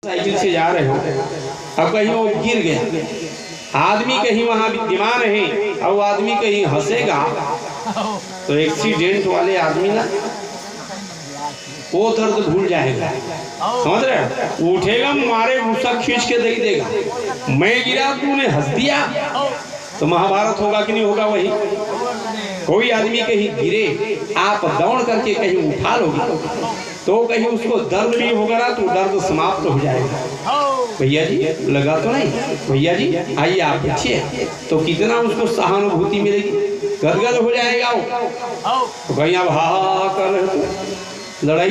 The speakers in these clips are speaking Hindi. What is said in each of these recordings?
साइकिल से जा रहे हो, अब कहीं वो गिर गया, आदमी कहीं वहां विद्यमान है और वो आदमी कहीं हंसेगा तो एक्सीडेंट वाले आदमी ना वो दर्द भूल जाएगा, समझ रहे? उठेगा, मारे गुस्सा खींच के दे देगा, मैं गिरा तूने हंस दिया, तो महाभारत होगा कि नहीं होगा? वही कोई आदमी कहीं गिरे, आप दौड़ करके कहीं उठा लोगे तो कहीं उसको दर्द भी होगा ना, तो दर्द समाप्त हो जाएगा। भैया जी लगा तो नहीं? भैया जी आइए आप पूछिए, तो कितना उसको सहानुभूति मिलेगी, गदगद हो जाएगा वो। तो कहीं आप हा कर रहे हो लड़ाई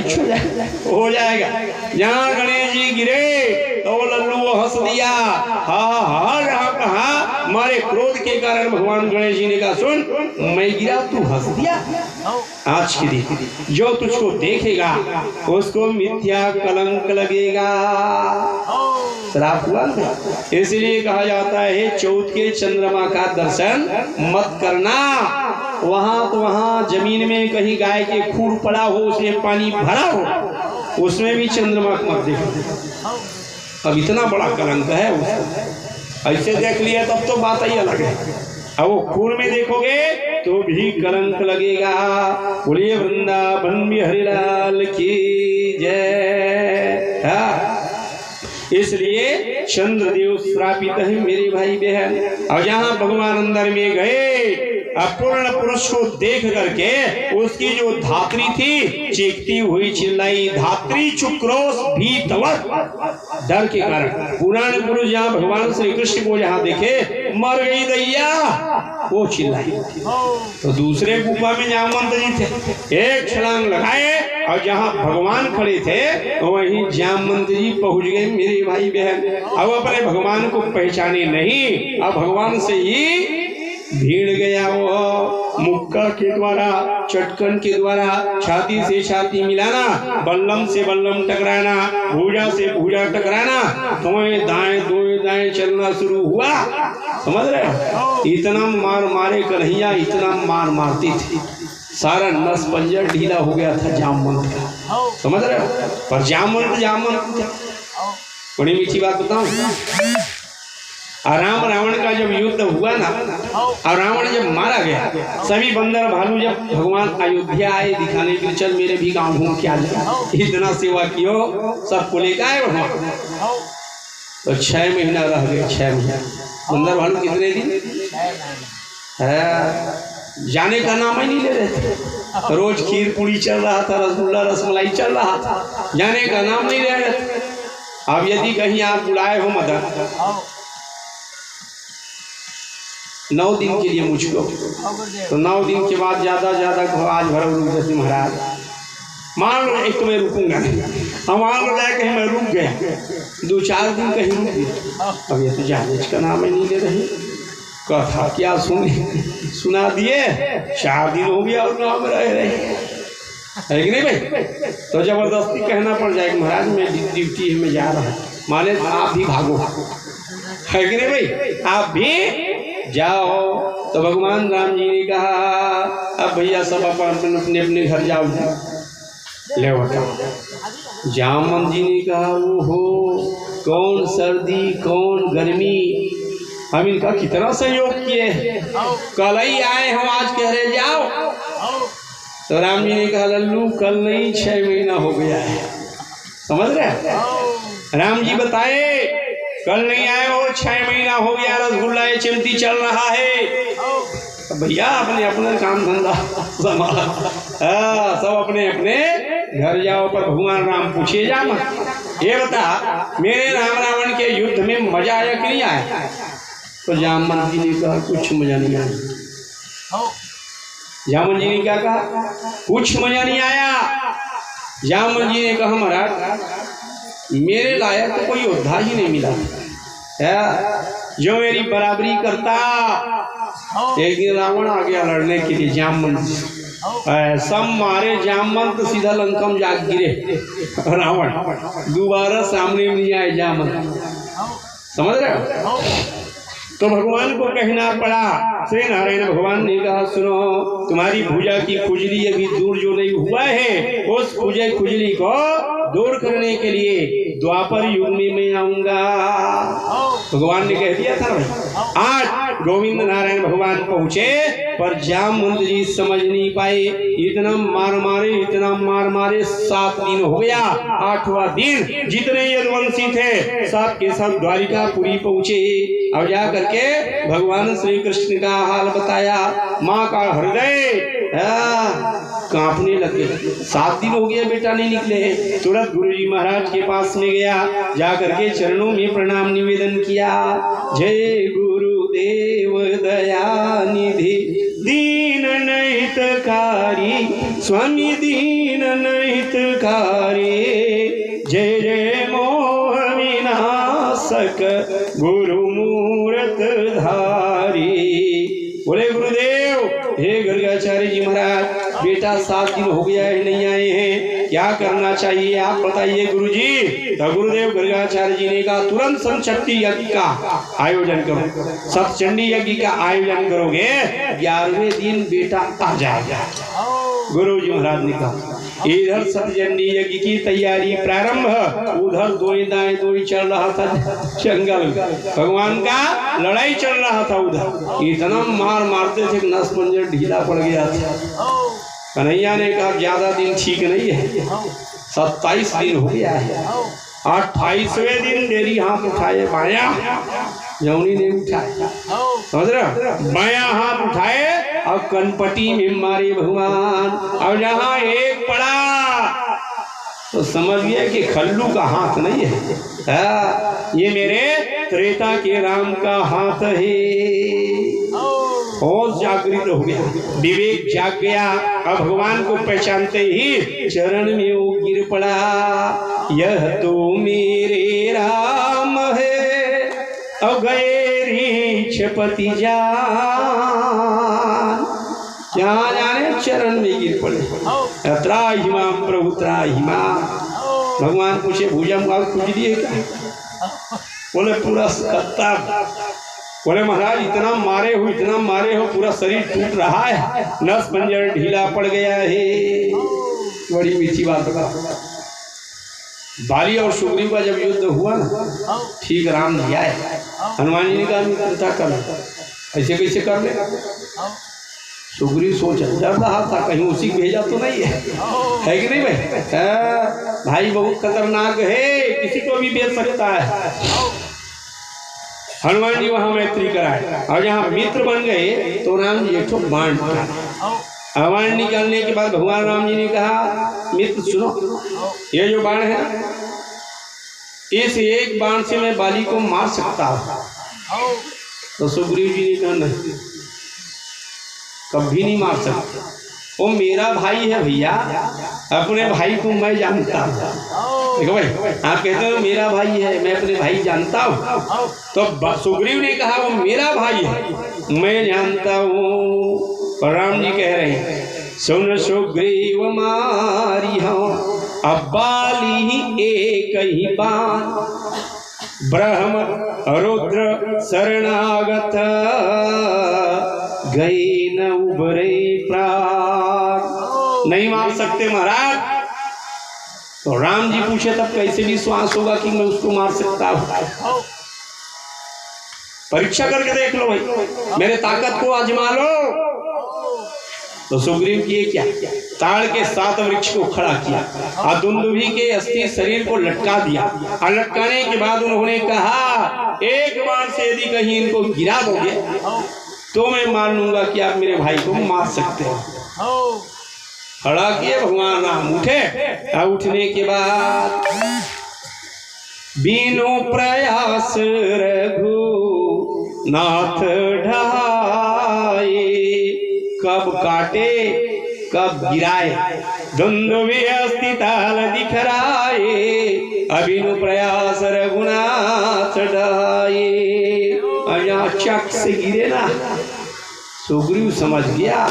हो जाएगा। जहाँ गणेश जी गिरे तो लल्लू वो हंस दिया, हा रहा कहा, मारे क्रोध के कारण भगवान गणेश जी ने कहा सुन, मैं गिरा तू हंस दिया, आज के दिन जो तुझको देखेगा उसको मिथ्या कलंक लगेगा, श्राप हुआ। इसलिए कहा जाता है चौथ के चंद्रमा का दर्शन मत करना। वहां तो वहां जमीन में कहीं गाय के खूर पड़ा हो, उसमें पानी भरा हो, उसमें भी चंद्रमा मत देखो। अब इतना बड़ा कलंक है उसको, ऐसे देख लिया तब तो बात ही अलग है, अब वो खूर में देखोगे तो भी कलंक लगेगा। बोलिए वृंदावन बिहारी लाल की जय। इसलिए चंद्रदेव श्रापित है मेरे भाई बहन। और जहाँ भगवान अंदर में गए, अपूर्ण पुरुष को देख करके उसकी जो धात्री थी चीखती हुई चिल्लाई, धात्री चुक्रोश भी तवत, डर के कारण। पुराण पुरुष जहाँ भगवान श्री कृष्ण को जहाँ देखे मर गई दैया, वो चिल्लाई। तो दूसरे गुफा में जहाँ मंत्र जी थे एक छलांग लगाए, और जहाँ भगवान खड़े थे वहीं जामवंत जी पहुंच गए मेरे भाई बहन। अब अपने भगवान को पहचाने नहीं, अब भगवान से ही भीड़ गया। वो मुक्का के द्वारा, चटकन के द्वारा छाती से छाती मिलाना, बल्लम से बल्लम टकराना, भुजा से भुजा टकराना, तुम्हें दाएं दोएं दाएं चलना शुरू हुआ, समझ रहे हो? इतना मार मारे कन्हैया, इतना मार मारती थी, सारा नस पंजर ढीला हो गया था जामवंत का, समझ रहे हो? पर जामवंत बड़ी मीठी बात बताऊं, राम रावण का जब युद्ध हुआ ना, और रावण जब मारा गया, सभी बंदर भालू जब भगवान अयोध्या आए दिखाने के लिए, चल मेरे भी गांव घूम के आ जाए, इतना सेवा कियो, सबको लेकर आए भगवान। तो 6 महीना रह गए, 6 महीना। बंदर भालू कितने दिन जाने का नाम ही नहीं ले रहे थे, रोज खीर पूड़ी चल रहा था, रसगुल्ला रसमलाई चल रहा था, जाने का नाम नहीं ले रहे थे। अब यदि कहीं आप बुलाए हो मदन 9 दिन के लिए मुझको, तो 9 दिन के बाद ज्यादा आज भर जैसे महाराज मान लो एक तो मैं रुकूंगा नहीं, हम मान लो जाए कहीं मैं रुक गया, 2-4 दिन कहीं रुक गया, अब ये तो जाने का नाम ही नहीं ले रहे, कथा क्या सुना दिए, 4 दिन हो गया और नाम रह रहे है कि नहीं भाई? तो जबरदस्ती कहना पड़ जाएगा महाराज मैं ड्यूटी में जा रहा हूँ, माने आप भी भागो, है कि नहीं भाई? आप भी जाओ। तो भगवान राम जी ने कहा अब भैया सब अपने अपने घर जाओ, ले बताओ। जामवंत जी ने कहा ओहो कौन सर्दी कौन गर्मी, हम इनका कितना सहयोग किए, कल ही आए हम, आज कह रहे जाओ। तो राम जी ने कहा लल्लू कल नहीं 6 महीना हो गया है, समझ रहे? राम जी बताए कल नहीं आए हो, 6 महीना हो गया, रसगुल्ला चिमटी चल रहा है। भैया अपने अपने काम धंधा सब अपने अपने घर जाओ, पर भगवान राम पूछे जा मत, ये बता मेरे राम रावण के युद्ध में मजा आया कि नहीं आया? तो जामवंत जी ने कहा कुछ मजा नहीं आया। जामवंत जी ने क्या कहा? कुछ मजा नहीं आया। जामवंत जी ने कहा महाराज मेरे लायक तो कोई योद्धा ही नहीं मिला है जो मेरी बराबरी करता। एक दिन रावण आ गया लड़ने के लिए, जामवंत सब मारे, जामवंत सीधा लंका में जाग गिरे, रावण दोबारा सामने नहीं आए जामवंत, समझ रहे हो? तो भगवान को कहना पड़ा, श्री नारायण भगवान ने कहा सुनो तुम्हारी भुजा की खुजली अभी दूर जो नहीं हुआ है, उस खुजली को दूर करने के लिए द्वापर युग में मैं आऊंगा। भगवान ने कह दिया था भाई। आज गोविंद नारायण भगवान पहुंचे पर जामवंत जी समझ नहीं पाए। इतना मार मारे 7 दिन हो गया। 8वां दिन जितने यदुवंशी थे सब के सब द्वारिकापुरी पहुंचे। अब जा करके भगवान श्री कृष्ण का हाल बताया। माँ का हृदय कांपने लगे। 7 दिन हो गया बेटा नहीं निकले। तुरंत गुरुजी महाराज के पास में गया, जा करके चरणों में प्रणाम निवेदन किया। जय गुरुदेव दया निधि दीन नहितकारी, स्वामी दीन नहितकारी। जय जय मोह विनाशक गुरु मूरत धारी। बोले गुरुदेव। हे गर्गाचार्य जी महाराज, बेटा 7 दिन हो गया है नहीं आए हैं, क्या करना चाहिए आप बताइए गुरुजी। तो गुरुदेव गर्गाचार्य जी ने कहा तुरंत संचट्टी यज्ञ का आयोजन करो। सतचंडी यज्ञ का आयोजन करोगे 11वें दिन बेटा आ जाएगा। गुरु जी महाराज ने कहा इधर सतचंडी यज्ञ की तैयारी प्रारंभ, उधर दोई दाएं दोई चल रहा था जंगल। भगवान का लड़ाई चल रहा था उधर। इतना मारते थे नस पंजर ढीला पड़ गया था। कन्हैया ने कहा ज्यादा दिन ठीक नहीं है, 27 दिन हो गया है। 28वें दिन डेरी हाथ उठाए बाया, जौनी ने उठाया, समझ रहे, बाया हाथ उठाए और कनपटी में मारे भगवान। और जहां एक पड़ा तो समझ गया कि खल्लू का हाथ नहीं है, ये मेरे त्रेता के राम का हाथ है। होश जागृत हो गया, विवेक जाग गया। अब भगवान को पहचानते ही चरण में वो गिर पड़ा। यह तो मेरे राम है अब गए रीछपति जान। क्या जाने चरण में गिर पड़े। त्राहि मां प्रभु त्राहि मां। भगवान पूछे भुजम का कुछ दिए क्या? बोले पूरा कत्ता। बोले महाराज इतना मारे हो पूरा शरीर टूट रहा है, नस पंजर ढीला पड़ गया है। बड़ी मीठी बात बता। बाली और सुग्रीव का जब युद्ध हुआ ना, ठीक राम जी आए, हनुमान जी ने कहा मित्रता कर, ऐसे कैसे कर ले। सुग्रीव सोचा डर रहा था कहीं उसी को भेजा तो नहीं है कि नहीं भाई? भाई बहुत खतरनाक है, किसी को भी बेच सकता है। हनुमान जी वहां मैत्री कराए और जहाँ मित्र बन गए तो राम जी एक तो बाण बाण निकालने के बाद भगवान राम जी ने कहा मित्र सुनो, ये जो बाण है इस एक बाण से मैं बाली को मार सकता हूँ। तो सुग्रीव जी ने कहा नहीं, कभी नहीं मार सकते, वो मेरा भाई है भैया, अपने भाई को मैं जानता हूँ। देखो भाई आप कहते हो मेरा भाई है, मैं अपने भाई जानता हूँ। तो सुग्रीव ने कहा वो मेरा भाई है, मैं जानता हूँ। और राम जी कह रहे हैं सुन सुग्रीव मारी हो अब बाली एक ही बाण, ब्रह्म रुद्र शरणागत गए न उबरे प्राण। नहीं मार सकते महाराज। तो राम जी पूछे तब कैसे विश्वास होगा कि मैं उसको मार सकता हूँ? परीक्षा करके देख लो भाई, मेरे ताकत को आजमा लो। तो सुग्रीव किए क्या, ताड़ के 7 वृक्ष को खड़ा किया और दुंदुभी के अस्थि शरीर को लटका दिया। और लटकाने के बाद उन्होंने कहा एक बार से यदि कहीं इनको गिरा दोगे तो मैं मान लूंगा कि आप मेरे भाई को मार सकते हो। खड़ा किए भगवान राम उठे। और उठने के बाद बिनु प्रयास रघु नाथ ढाए, कब काटे कब गिराए दुंदुभि अस्थि ताल दिखराए, अबिनु प्रयास रघुनाथ ढाए। चक से गिरे ना, सुग्रीव समझ गया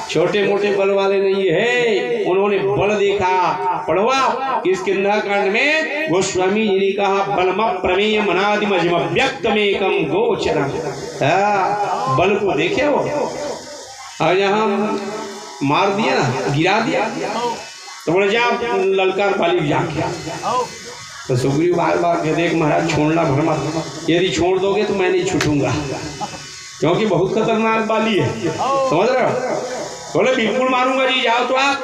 छोटे मोटे बल वाले नहीं है। उन्होंने बल देखा। पढ़वा इस किंदाकांड में गोस्वामी जी ने कहा बलम प्रमेय मनादिम व्यक्तमेकम गोचरम। बल को देखे हो और यहाँ मार दिया ना, गिरा दिया, तो बोले जा ललकार बाली जाके। तो सुग्रीव बार बार कहते देख महाराज छोड़ना भरमा, यदि छोड़ दोगे तो मैं नहीं छूटूंगा, क्योंकि बहुत खतरनाक बाली है, समझ रहे हो। बोले बिल्कुल मारूंगा जी, जाओ तो आप।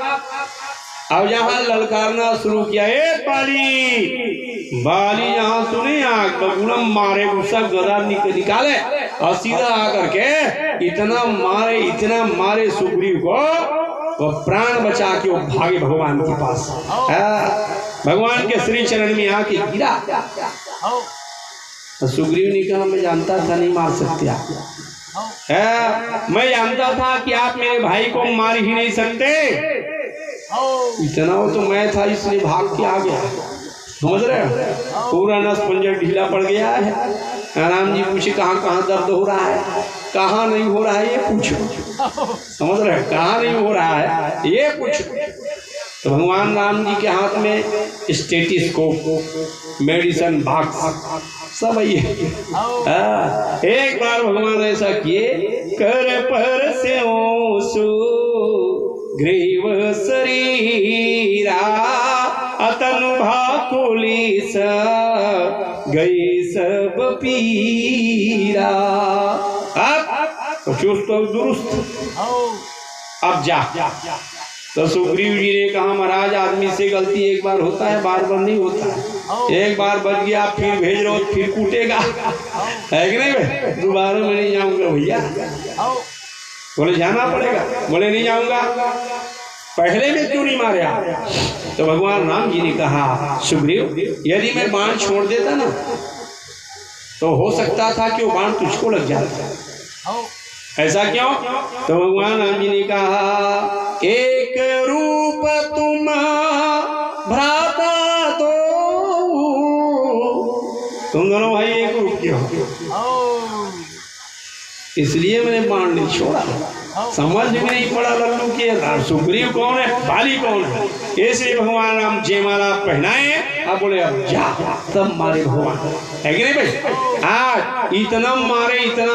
अब जहाँ ललकारना शुरू किया, ए बाली बाली, जहाँ सुने आग बगुड़म मारे, गुस्सा गदा निकाले और सीधा आकर के इतना मारे सुग्रीव को, वो प्राण बचा के वो भागे भगवान के पास। भगवान के श्री चरण में आके गिरा। तो सुग्रीव ने कहा मैं जानता था नहीं मार सकते आप, मैं जानता था कि आप मेरे भाई को मार ही नहीं सकते, इतना वो तो मैं था इसलिए भाग के आ गया, समझ रहे हो। पूरा नस पंजर ढीला पड़ गया है। राम जी पूछे कहाँ कहाँ दर्द हो रहा है, कहाँ नहीं हो रहा है ये पूछो, समझ रहे हो, कहाँ नहीं हो रहा है ये पूछो। तो भगवान राम जी के हाथ में स्टेटिस्कोप, मेडिसिन बॉक्स सब है। एक बार भगवान ऐसा किए, कर पर से ग्रीव शरीरा अतनु भाकुली गई सब पीरा। अब तो चुस्त और दुरुस्त, अब जा। तो सुग्रीव जी ने कहा महाराज आदमी से गलती एक बार होता है, बार बार नहीं होता। एक बार बच गया फिर भेज रहे हो फिर कूटेगा, है कि नहीं भाई। दोबारा मैं नहीं जाऊंगा भैया। बोले जाना पड़ेगा, बोले नहीं जाऊंगा, पहले में क्यों नहीं मारे आप। तो भगवान राम जी ने कहा सुग्रीव यदि मैं बाण छोड़ देता ना तो हो सकता था कि वो बाण तुझको लग जाता, ऐसा क्यों। तो भगवान राम जी ने कहा एक रूप तुम भ्राता दो, तुम दोनों भाई एक रूप के हो, इसलिए मैंने बाण नहीं छोड़ा। समझ में नहीं पड़ा लल्लू के सुग्रीव कौन है, बाली कौन है, इसलिए भगवान राम जयमाला पहनाए। अब बोले अब जा, तब मारे भगवान, है कि नहीं भाई। आज इतना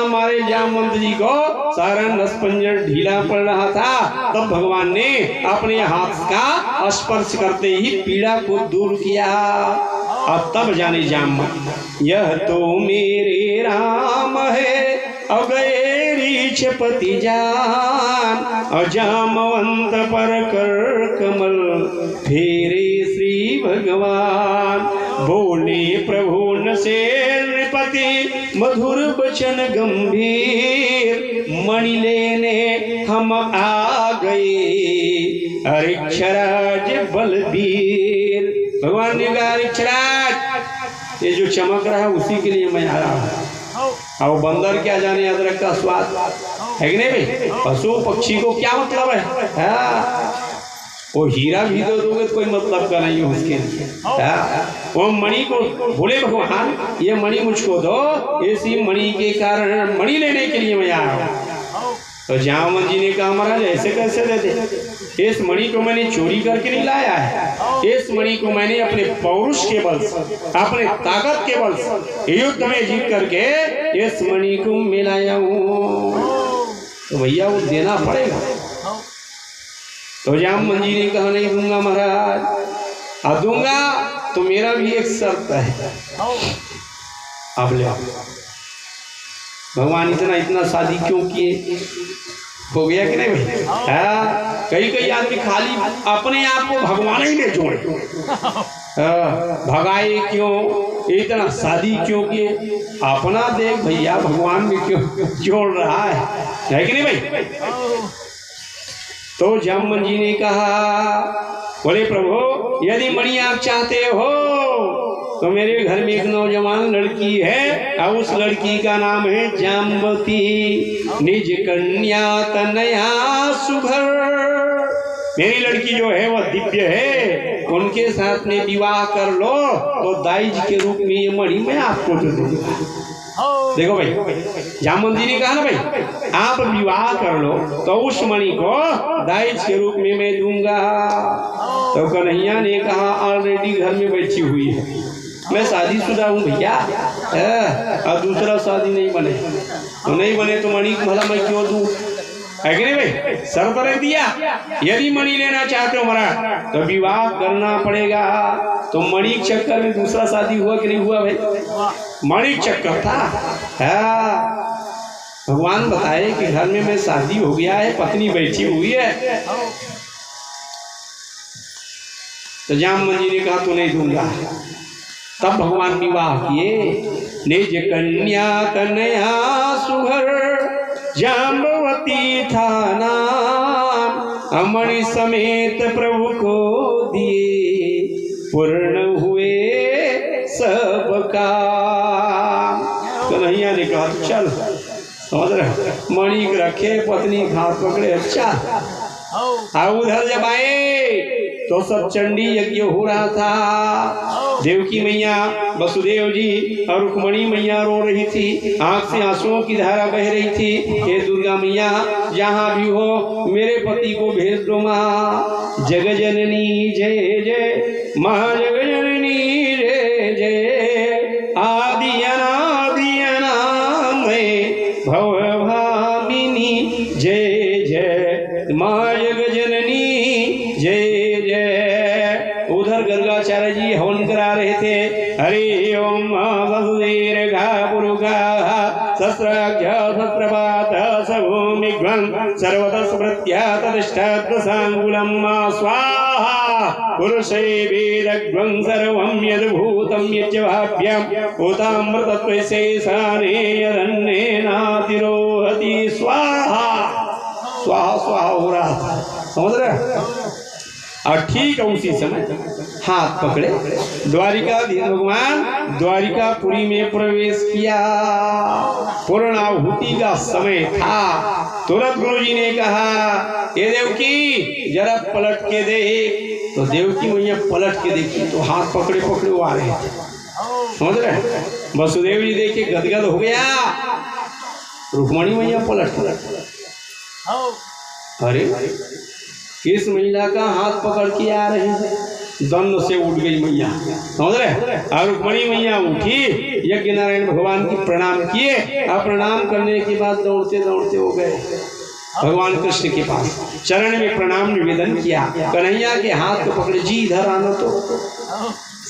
मारे जामवंत जी को सारा नसपंजर ढीला पड़ रहा था, तब भगवान ने अपने हाथ का स्पर्श करते ही पीड़ा को दूर किया। और तब जाने जामवंत यह तो मेरे राम है अगैरी छपति जान, अजामवंत पर कर कमल फेरे श्री भगवान। बोले प्रभु न से नृपति मधुर वचन गंभीर, मणि लेने हम आ गए अरिक्षराज बलबीर। भगवान ने कहा अरिक्षराज ये जो चमक रहा है उसी के लिए मैं आ रहा हूँ। अब बंदर क्या जाने अदरक का स्वाद, है कि नहीं भाई। पशु पक्षी को क्या मतलब है, वो हीरा भी दे दोगे तो कोई मतलब का नहीं है उसके लिए। वो मणि को बोले भगवान ये मणि मुझको दो, इसी मणि के कारण मणि लेने के लिए मैं आया हूँ। तो जामवंत जी ने कहा महाराज ऐसे कैसे देते, इस मणि को मैंने चोरी करके नहीं लाया है, इस मणि को मैंने अपने पौरुष के बल से, अपने ताकत के बल से युद्ध में जीत करके इस मणि को मिलाया हूँ। तो भैया वो देना पड़ेगा। तो जामवंत जी ने कहा नहीं दूंगा महाराज, अब दूंगा तो मेरा भी एक शर्त है। अब ले भगवान इतना शादी क्यों किए, हो गया कि नहीं भाई। कई आदमी खाली अपने आप को भगवान ही में जोड़े, भगाए क्यों, इतना शादी क्यों किए, अपना देख भैया भगवान में क्यों जोड़ रहा है कि नहीं भाई। तो जामवंत जी ने कहा बोले प्रभु यदि मणि आप चाहते हो तो मेरे घर में एक नौजवान लड़की है और उस लड़की का नाम है जाम्बवती, निज कन्या तनया सुघर। मेरी लड़की जो है वह दिव्य है, उनके साथ में विवाह कर लो तो दाइज के रूप में ये मणि मैं आपको दे दूंगा। देखो भाई जामवंत जी ने कहा ना भाई आप विवाह कर लो तो उस मणि को दाइज के रूप में मैं दूंगा। तो कन्हैया ने कहा ऑलरेडी घर में बैठी हुई है, मैं शादीशुदा हूँ भैया, और दूसरा शादी नहीं बने तो नहीं बने तो मणि भला मैं क्यों दूँ। है कि नहीं भाई? शर्त रख दिया, यदि मणि लेना चाहते हो महाराज तो विवाह करना पड़ेगा। तो मणि के चक्कर में दूसरा शादी हुआ कि नहीं हुआ भाई? मणि चक्कर था। भगवान बताए कि घर में शादी हो गया है, पत्नी बैठी हुई है। तो जामवंत जी ने कहा तो नहीं दूंगा। तब भगवान विवाह किए। निज कन्या कन्या सुघर जाम्बवती था नाम, मणि समेत प्रभु को दिए, पूर्ण हुए सब काम। कन्हैया ने कहा चल, समझ रहे, मणि रखे पत्नी हाथ पकड़े। अच्छा, उधर जब आए तो सब चंडी यज्ञ हो रहा था। देवकी मैया, वसुदेव जी और रुक्मणी मैया रो रही थी, आंख से आंसुओं की धारा बह रही थी। हे दुर्गा मैया, जहाँ भी हो मेरे पति को भेज दो माँ। जग जननी जय जय, माँ जग जननी जय जय, आदि अनादि अनामय भव भामिनी जय जय, माँ जग जननी जय जय। उधर गर्गाचार्य जी हवन करा रहे थे। हरि ओम वसुदेर्घा पुरुषा सहस्राख्य सहस्रपात सभूमिघ्नं सर्वतः स्मृत्या तदिष्टाद्वसाङ्गुलं स्वाहा। पुरुषे वेदघ्नं सर्वं यद्भूतं यच्च भाव्यं भूतामृतत्वशेषाने यदन्नेनातिरोहति। स्वाहा स्वाहा स्वाहा हो रहा था, समझ रहे? और ठीक उसी समय हाथ पकड़े द्वारिकाधीश भगवान द्वारिकापुरी में प्रवेश किया। पूर्णाहुति का समय था। तुरंत गुरु जी ने कहा, ये देवकी जरा पलट के देख। तो देवकी मैया पलट के देखी तो हाथ पकड़े पकड़े वो आ रहे थे, समझ रहे? वसुदेव जी देखे गदगद हो गया। रुक्मणी मैया पलट, अरे किस महिला का हाथ पकड़ के आ रहे हैं? दंड से उठ गई मैया, समझ रहे? और रुक्मणी मैया उठी, यज्ञ नारायण भगवान की प्रणाम किए। और प्रणाम करने के बाद दौड़ते दौड़ते हो गए भगवान कृष्ण के पास, चरण में प्रणाम निवेदन किया। कन्हैया के हाथ को पकड़े, जी इधर आना। तो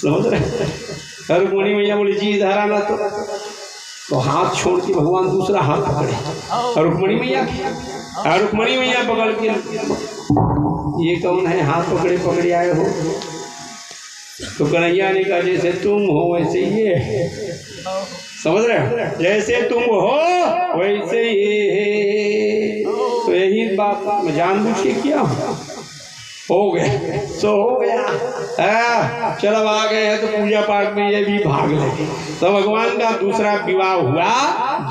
समझ रहे? और रुक्मणी मैया बोली जी इधर आना। तो हाथ छोड़ के भगवान दूसरा हाथ पकड़े और रुक्मणी मैया पकड़ के, ये कौन है हाथ पकड़े पकड़े आए हो? तो कन्हैया ने कहा जैसे तुम हो वैसे ये, समझ रहे हो? जैसे तुम हो वैसे ये। तो यही बात मैं जानबूझ के किया हो गए, सो हो गया। चलो आ गए हैं तो पूजा पाठ में ये भी भाग ले। तो भगवान का दूसरा विवाह हुआ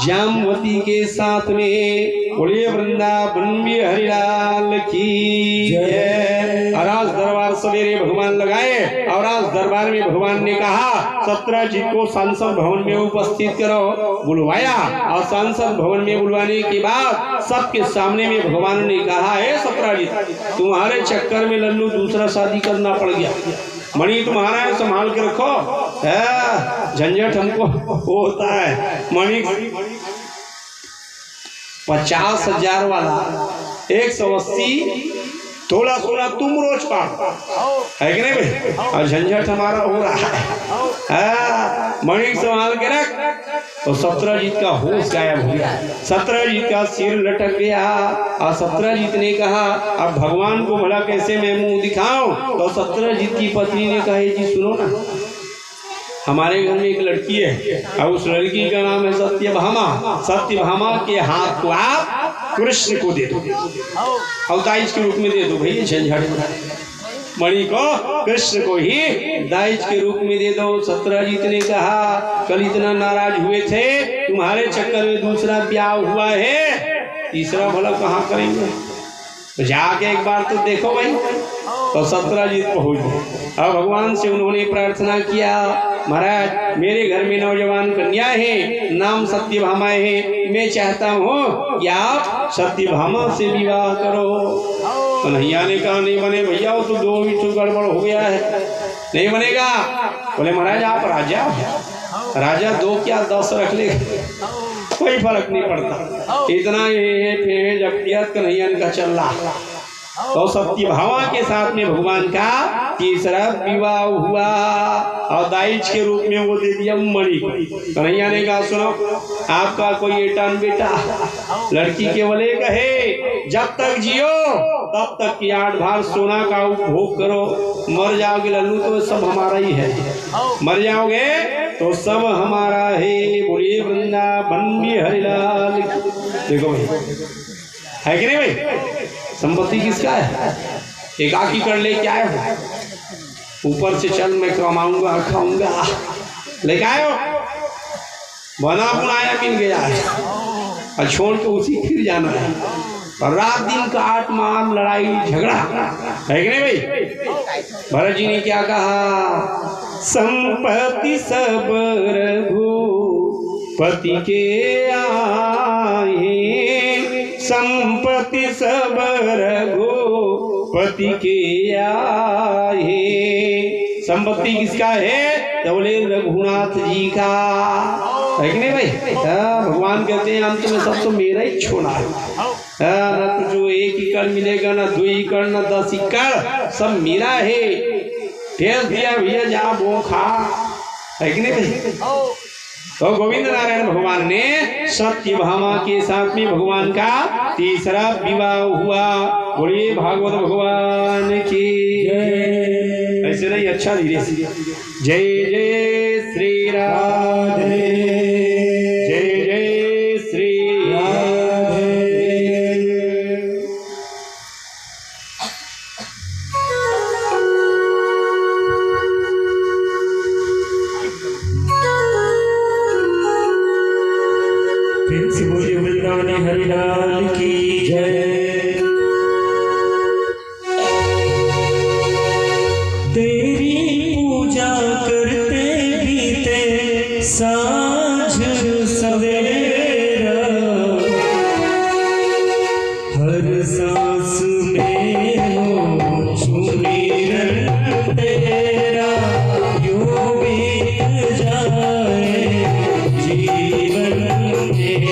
जामवती के साथ में। बोलिए वृंदावन हरिलाल की जय। और आज दरबार सवेरे भगवान लगाए और आज दरबार में भगवान ने कहा सत्रजीत को सांसद भवन में उपस्थित करो, बुलवाया। और सांसद भवन में बुलवाने के बाद सबके सामने में भगवान ने कहा, है सत्रजीत, तुम्हारे चक्कर में लल्लू दूसरा शादी करना पड़ गया। मणि तुम्हारा है, संभाल के रखो, झंझट हमको होता है। मणि 50,000 वाला 180 थोड़ा थोड़ा तुम रोज पाओ, है कि नहीं भाई? और झंझट हमारा हो रहा है। मणि संभाल के रख। तो सत्रजीत का होश गायब हो गया, सत्रजीत का सिर लटक गया। और सत्रजीत ने कहा अब भगवान को भला कैसे मैं मुंह दिखाऊं? तो सत्रजीत की पत्नी ने कहा जी सुनो ना, हमारे घर में एक लड़की है और उस लड़की का नाम है सत्यभामा। सत्यभामा के हाथ को आप कृष्ण को दे दो, और दाइज के रूप में दे दो। भैया झंझट, मणि को कृष्ण को ही दाइज के रूप में दे दो। सत्रजीत ने कहा कल इतना नाराज हुए थे, तुम्हारे चक्कर में दूसरा ब्याह हुआ है, तीसरा भला कहाँ करेंगे? तो जाके एक बार तो देखो भाई। तो सत्रजीत पहुंच गए और भगवान से उन्होंने प्रार्थना किया, महाराज मेरे घर में नौजवान कन्या है, नाम सत्यभामा है, मैं चाहता हूँ कि आप सत्यभामा से विवाह करो। कन्हैया ने कहा नहीं बने भैया, वो तो 2 मिनट गड़बड़ हो गया है, नहीं बनेगा। बोले महाराज आप राजा 2 क्या 10 रख ले। कोई फर्क नहीं पड़ता। इतना ये जब कियत कन्हैया का चल रहा तो सत्य भावा के साथ में भगवान का तीसरा विवाह हुआ और दाइज के रूप में वो दे दिया मणि को। कन्हैया ने कहा सुनो आपका कोई एटान बेटा लड़की के बोले कहे जब तक जियो तब तक की 8 भार सोना का उपभोग करो, मर जाओगे लल्लू तो सब हमारा ही है, मर जाओगे तो सब हमारा है। बोलिए वृंदावन बिहारी लाल। देखो भाई है कि नहीं भाई, संपत्ति किसका है? एकाकी कर ले क्या है, ऊपर से चल मैं कमाऊंगा खाऊंगा, लेके आयो बना बुनाया मिल गया है और छोड़ के उसी फिर जाना है। और रात दिन का 8 मार लड़ाई झगड़ा है कि नहीं भाई। भरत जी ने क्या कहा, संपत्ति सब रघुपति के आए, संपत्ति सब रघुपति के आए। संपत्ति किसका है? तो बोले रघुनाथ जी का है कि नहीं भाई। भगवान कहते हैं अंत में सब तो मेरा ही छोड़ा है, न तुझे 1 एकड़ मिलेगा, न 2 एकड़, न 10 एकड़, सब मेरा है। भेज दिया भैया जा वो खा, है कि नहीं भाई। तो गोविंद नारायण भगवान ने सत्य भामा के साथ में भगवान का तीसरा विवाह हुआ। बोलिए भागवत भगवान की जय। ऐसे नहीं, अच्छा धीरे से जय जय श्री राधे, जय जय श्री राधे। हरिलाल की जय। तेरी पूजा करते बीते सांझ सवेरा, हर सांस में हो सुमिरन तेरा, यूं बीत जाए जीवन मेरा।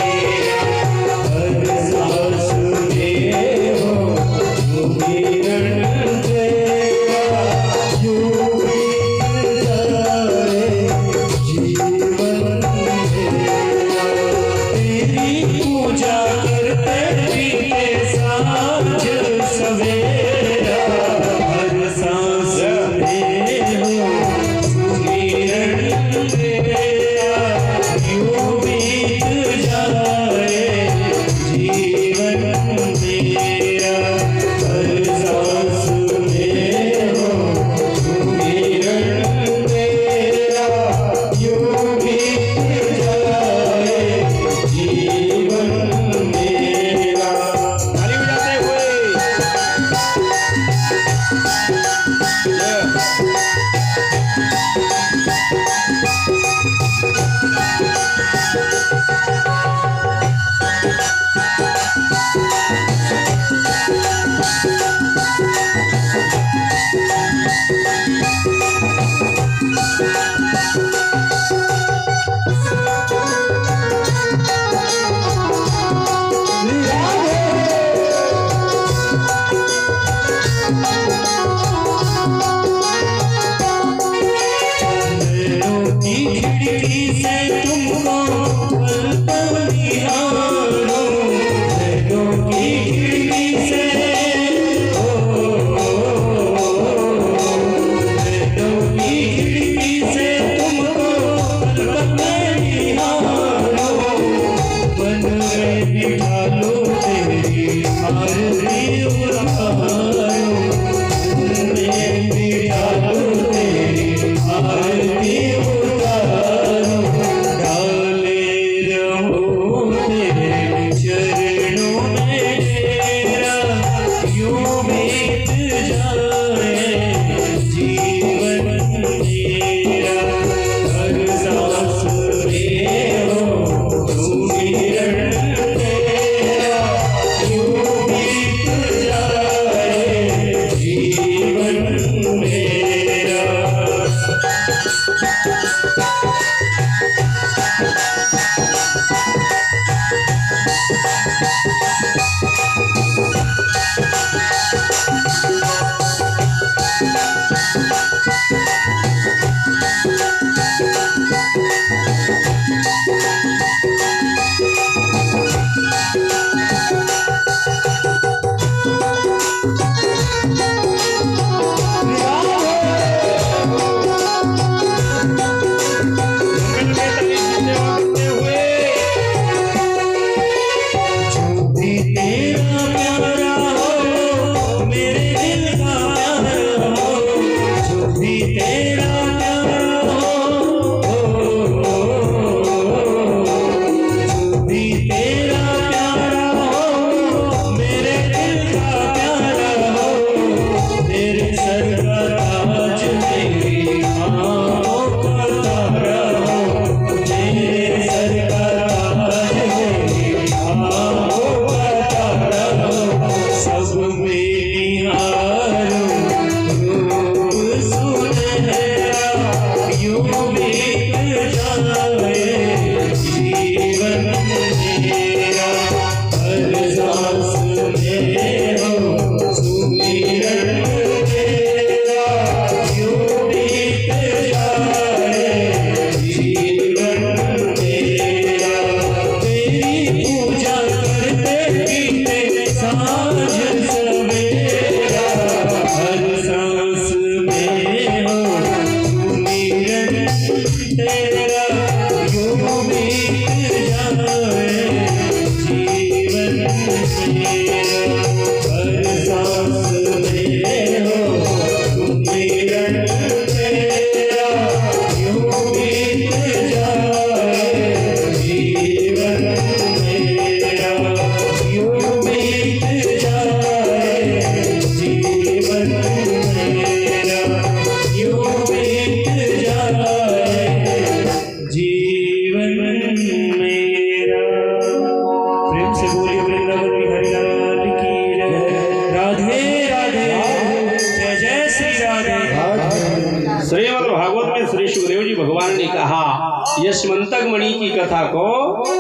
यशमंतक मणि की कथा को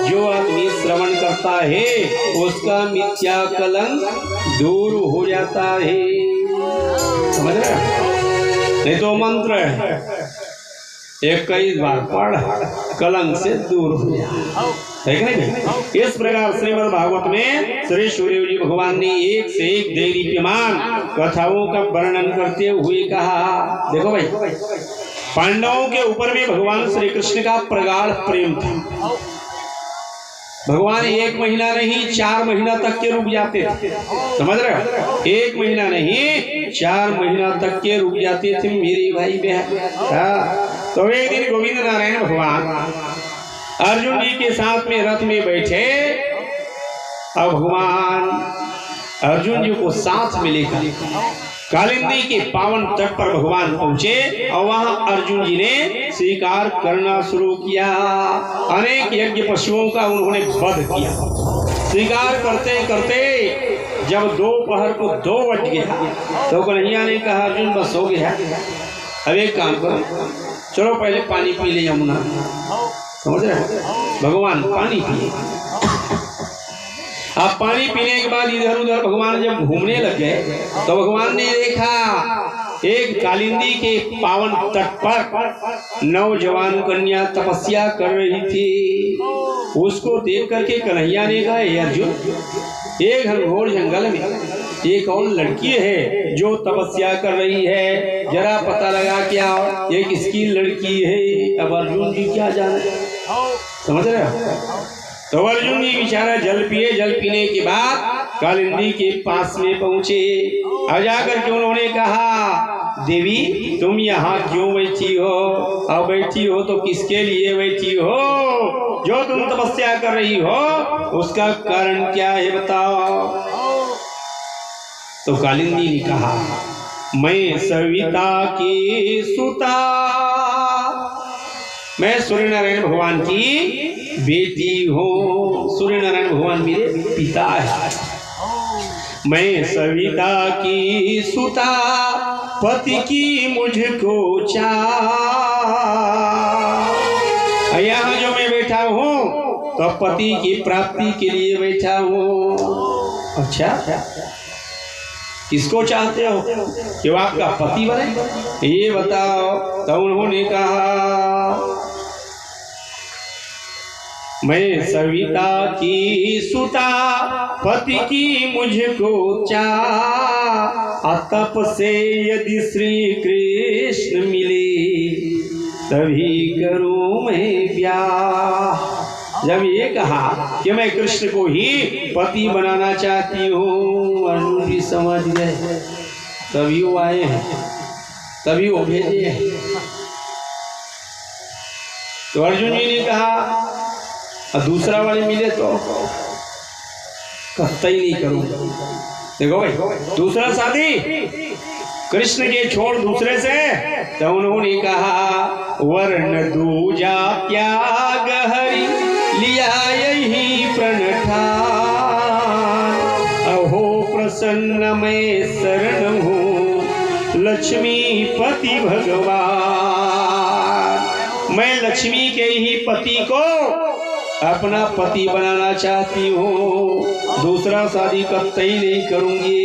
जो आदमी श्रवण करता है उसका मिथ्या कलंक दूर हो जाता है। समझ रहे? नहीं तो मंत्र है 21 बार पढ़ कलंक से दूर हो जाए। नहीं? इस प्रकार श्रीमद् भागवत में श्री सूर्यदेव जी भगवान ने एक से एक दैदीप्यमान कथाओं का वर्णन करते हुए कहा। देखो भाई, पांडवों के ऊपर भी भगवान श्री कृष्ण का प्रगाढ़ प्रेम था। भगवान 1 महीना नहीं 4 महीना तक के रुक जाते थे। समझ रहे हो? 1 महीना नहीं 4 महीना तक के रुक जाते थे मेरे भाई बहन। तो एक दिन गोविंद नारायण भगवान अर्जुन जी के साथ में रथ में बैठे। अब भगवान अर्जुन जी को साथ में लेकर कालिंदी के पावन तट पर भगवान पहुंचे और वहां अर्जुन जी ने स्वीकार करना शुरू किया। अनेक यज्ञ पशुओं का उन्होंने वध किया। स्वीकार करते करते जब दोपहर को 2 बज गया तो कन्हैया ने कहा अर्जुन बस हो गया, अब एक काम करो, चलो पहले पानी पी ले यमुना। समझ रहे? भगवान पानी पिए। अब पानी पीने के बाद इधर उधर भगवान जब घूमने लग गए तो भगवान ने देखा एक कालिंदी के पावन तट पर नौजवान कन्या तपस्या कर रही थी। उसको देख करके कन्हैया ने कहा अर्जुन, एक घनघोर जंगल में एक और लड़की है जो तपस्या कर रही है, जरा पता लगा क्या ये किसकी लड़की है। अब अर्जुन जी क्या जाने। समझ रहे हो? तो अर्जुन जी बेचारा जल पिए। जल पीने के बाद कालिंदी के पास में पहुंचे और जाकर के उन्होंने कहा देवी तुम यहाँ क्यों बैठी हो? अब बैठी हो तो किसके लिए बैठी हो? जो तुम तपस्या कर रही हो उसका कारण क्या है बताओ। तो कालिंदी ने कहा मैं सविता की सुता, मैं सूर्य नारायण भगवान की बेटी हूँ। सूर्य नारायण भगवान मेरे पिता है। मैं सविता की सुता पति की मुझको चाह। यहाँ जो मैं बैठा हूँ तो पति की प्राप्ति के लिए बैठा हूँ। अच्छा, किसको चाहते हो कि वो आपका पति बने, ये बताओ। तो उन्होंने कहा मैं सविता की सुता पति की मुझको चाह, तप से यदि श्री कृष्ण मिले तभी करूं मैं ब्याह। जब ये कहा कि मैं कृष्ण को ही पति बनाना चाहती हूँ, अर्जुन भी समझ गए। तभी वो आए हैं, तभी वो भेजे हैं। तो अर्जुन जी ने कहा दूसरा वाले मिले तो कतई नहीं करूंगा। देखो भाई, दूसरा शादी कृष्ण के छोड़ दूसरे से। तो उन्होंने कहा वर्ण दूजा त्याग हरि लिया यही प्रणठान, अहो प्रसन्न मैं शरण हूँ लक्ष्मी पति भगवान। मैं लक्ष्मी के ही पति को अपना पति बनाना चाहती हूँ, दूसरा शादी कतई नहीं करूंगी।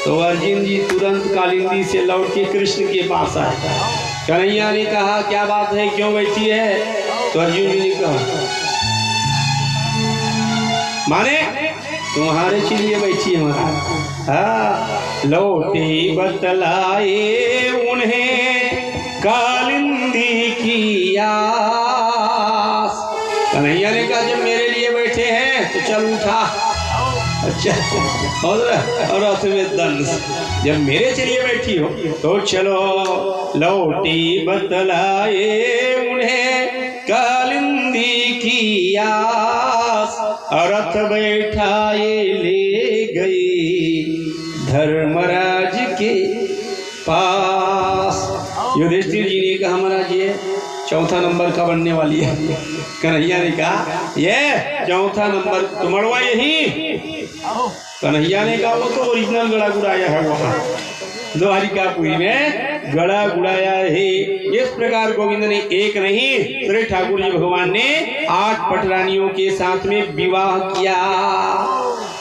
तो अर्जुन जी तुरंत कालिंदी से लौट के कृष्ण के पास आए। कन्हैया ने कहा क्या बात है, क्यों बैठी है? तो अर्जुन जी ने कहा माने तुम्हारे के लिए बैठी है महाराज। हाँ, लौटे बतलाए उन्हें कालिंदी की आस। कन्हैया ने कहा जब मेरे लिए बैठे हैं तो चल उठा। अच्छा, और रथ में दंड, जब मेरे चलिए बैठी हो तो चलो। लौटी बतलाए उन्हें कालिंदी की आस, रथ बैठाए ले गई धर्मराज के पास। युधिष्ठिर जी ने कहा महाराज ये चौथा नंबर का बनने वाली है। कन्हैया ने कहा ये चौथा नंबर तुम्हारा यही। कन्हैया ने कहा वो तो ओरिजिनल गड़ा गुड़ाया है वहाँ। द्वारिकापुरी में गड़ा गुड़ाया है। इस प्रकार गोविंद ने एक नहीं श्री ठाकुर जी भगवान ने 8 पटरानियों के साथ में विवाह किया।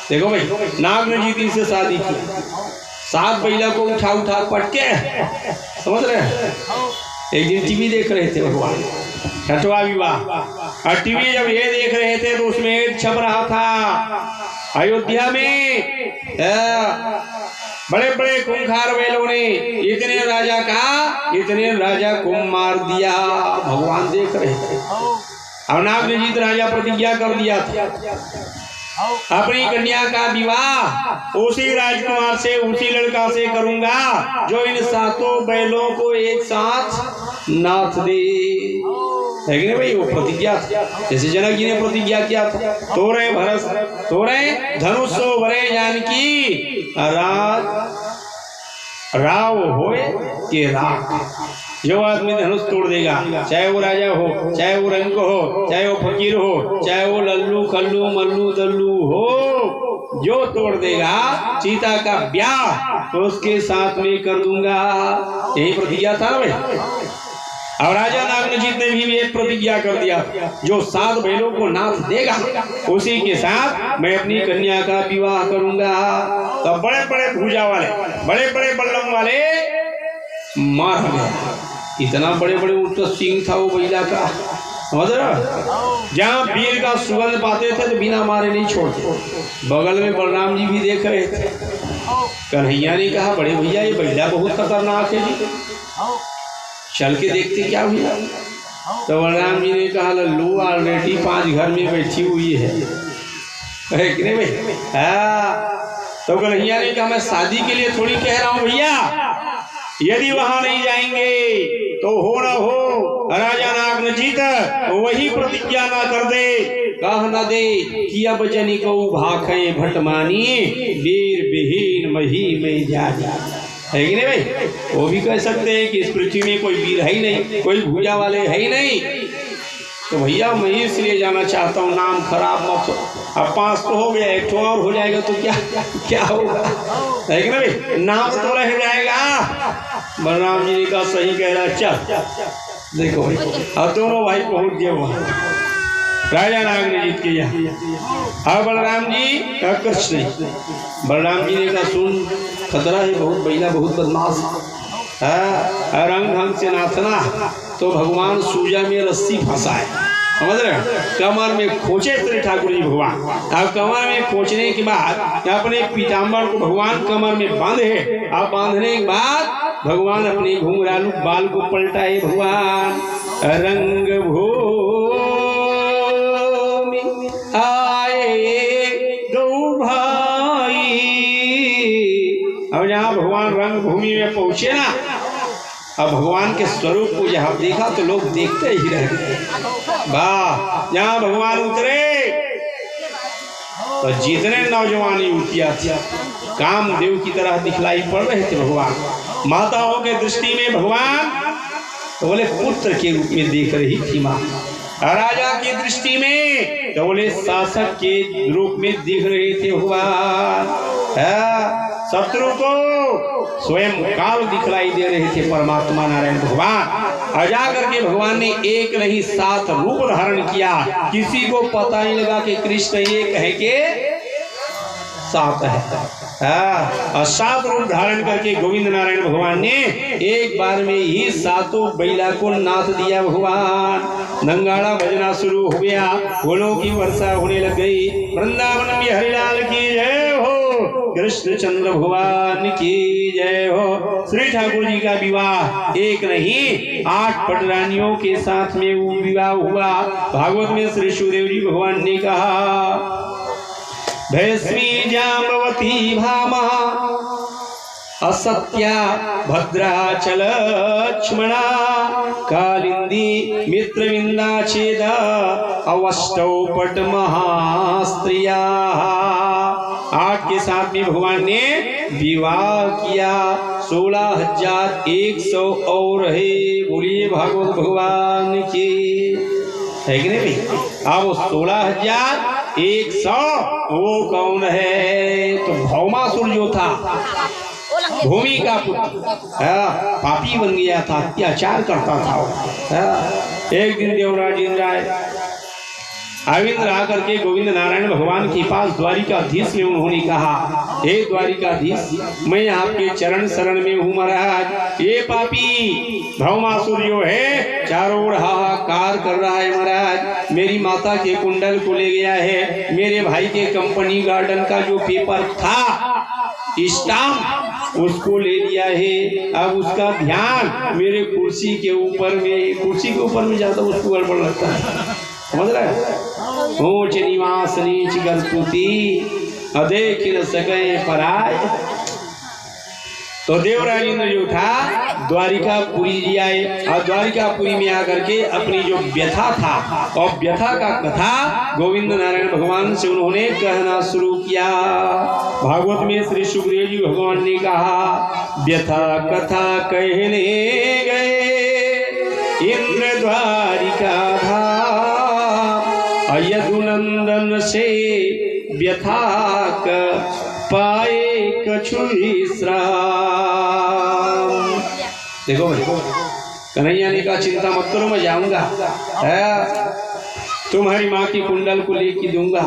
देखो भाई, नागन जी से शादी की, 7 बैला को उठा उठा पटके, समझ रहे हैं। एक दिन टीवी देख रहे थे भगवान, 6वां विवाह, और टीवी जब ये देख रहे थे तो उसमें एक छप रहा था अयोध्या में बड़े बड़े खूंखार बैलों ने इतने राजा को मार दिया। भगवान देख रहे थे। और नागनजीत राजा प्रतिज्ञा कर दिया था अपनी कन्या का विवाह उसी राजकुमार से, उसी लड़का से करूंगा जो इन 7 बैलों को एक साथ नाथ दे। है कि नहीं भाई? वो प्रतिज्ञा जैसे जनक जी ने प्रतिज्ञा किया था, तोरे भरत तोरे धनुष वरे जानकी राव होए के राख। जो आदमी धनुष तोड़ देगा, चाहे वो राजा हो, चाहे वो रंग हो, चाहे वो फकीर हो, चाहे वो लल्लू खल्लू मल्लू दल्लू हो, जो तोड़ देगा सीता का ब्याह तो उसके साथ में कर दूंगा। यही प्रतिज्ञा था ना भाई। और राजा नागनजीत ने भी एक प्रतिज्ञा कर दिया, जो 7 बैलों को नाथ देगा उसी के साथ मैं अपनी कन्या का विवाह करूंगा। तो बड़े बड़े भुजा वाले, बड़े बड़े बल्लम वाले मार गया। इतना बड़े बड़े उसका सिंह था वो बैला का, समझ रहे। जहाँ वीर का सुगंध पाते थे तो बिना मारे नहीं छोड़ते। बगल में बलराम जी भी देख रहे थे। कन्हैया ने कहा, बड़े भैया ये बैला बहुत खतरनाक है जी, चल के देखते क्या हुआ। तो बलराम जी ने कहा, लल्लू ऑलरेडी 5 घर में बैठी हुई है कि नहीं भाई? हाँ। तो कन्हैया ने कहा, मैं शादी के लिए थोड़ी कह रहा हूँ भैया, यदि वहां नहीं जाएंगे तो हो ना हो राजा नागनजीत वही प्रतिज्ञा ना कर दे, कह न दे कि अब जनी को भाखे भटमानी वीर विहीन मही में जानी। है कि नहीं भाई? वो भी कह सकते हैं कि इस पृथ्वी में कोई वीर है ही नहीं, कोई भूजा वाले है ही नहीं। तो भैया मैं इसलिए जाना चाहता हूँ, नाम खराब मत हो। अब 5 तो हो गया, 1 और हो जाएगा तो क्या होगा? है कि नहीं? नाम तो रह जाएगा। बलराम जी ने कहा, सही कह रहा, चल देखो भाई। अब दोनों भाई पहुंच गए वहां राजा नागनजीत के यहाँ। अब बलराम जी का कृष्ण, बलराम जी ने कहा, सुन खतरा है बहुत, बैला बहुत बदमाश है, रंग ढंग से नाचना तो भगवान सूजा में रस्सी फंसाए, समझ रहे। कमर में खोचे श्री ठाकुर जी भगवान। अब कमर में खोचने के बाद अपने पीताम्बर को भगवान कमर में बांधे। अब बांधने के बाद भगवान अपने घुंघरालू बाल को पलटाए। भगवान रंग भूमि आए दो भाई। अब जहाँ भगवान रंग भूमि में पहुंचे ना, अब भगवान के स्वरूप को जहाँ देखा तो लोग देखते ही रह गए। वाह, जहाँ भगवान उतरे तो जितने नौजवान युवतियाँ थी कामदेव की तरह दिखलाई पड़ रहे थे भगवान। माताओं के दृष्टि में भगवान तो बोले पुत्र के रूप में देख रही थी माँ, राजा की दृष्टि में तो बोले शासक के रूप में दिख रहे थे भगवान। शत्रु को स्वयं काल दिखलाई दे रहे थे परमात्मा नारायण भगवान। और जाकर के भगवान ने एक नहीं 7 रूप धारण किया। किसी को पता नहीं लगा कि कृष्ण एक है के 7 है। और 7 रूप धारण करके गोविंद नारायण भगवान ने एक बार में ही 7 बैला को नाथ दिया। भगवान नंगाड़ा बजना शुरू हो गया, फूलों की वर्षा होने लग गई। वृंदावन में हरिलाल की जय हो, कृष्ण चंद्र भगवान की जय हो। श्री ठाकुर जी का विवाह एक नहीं 8 पटरानियों के साथ में विवाह हुआ। भागवत में श्री सुखदेव जी भगवान ने कहा, भैस्वी जाम्बवती भामा असत्या भद्राचल लक्ष्मणा कालिंदी मित्रविंदा छेद अवष्टौ पट महास्त्रिया। 8 के साथ में भगवान ने विवाह किया। 16,100 और है। बोलिए भागवत भगवान की, है कि नहीं भाई? अब 16,100 वो कौन है? तो भौमासुर जो था भूमि का पुत्र पापी बन गया था, अत्याचार करता था। एक दिन देवराज इंद्र आए, अविंद्र आकर के गोविंद नारायण भगवान के पास द्वारिकाधीश में उन्होंने कहा, हे द्वारिकाधीश, मैं आपके चरण शरण में हूँ महाराज। ये पापी भौमासुर जो है चारों ओर हाहाकार कर रहा है महाराज। मेरी माता के कुंडल को ले गया है, मेरे भाई के कंपनी गार्डन का जो पेपर था स्टाम्प उसको ले लिया है। अब उसका ध्यान मेरे कुर्सी के ऊपर में ज्यादा उसको गड़बड़ लगता है, समझ रहा है। ऊंच निवास नीच गलपुती अदेख न सके पराय। तो देवराज इंद्र जो था द्वारिकापुरी आए और द्वारिकापुरी में आकर के अपनी जो व्यथा था और व्यथा का कथा गोविंद नारायण भगवान से उन्होंने कहना शुरू किया। भागवत में श्री सुखदेव जी भगवान ने कहा, व्यथा कथा कहने गए इंद्र द्वारिका धाम, यदुनंदन से व्यथा पाए कछु विश्राम। देखो भाई, कन्हैया ने कहा चिंता मत करो, मैं जाऊंगा, तुम्हारी माँ की कुंडल को लेके दूंगा,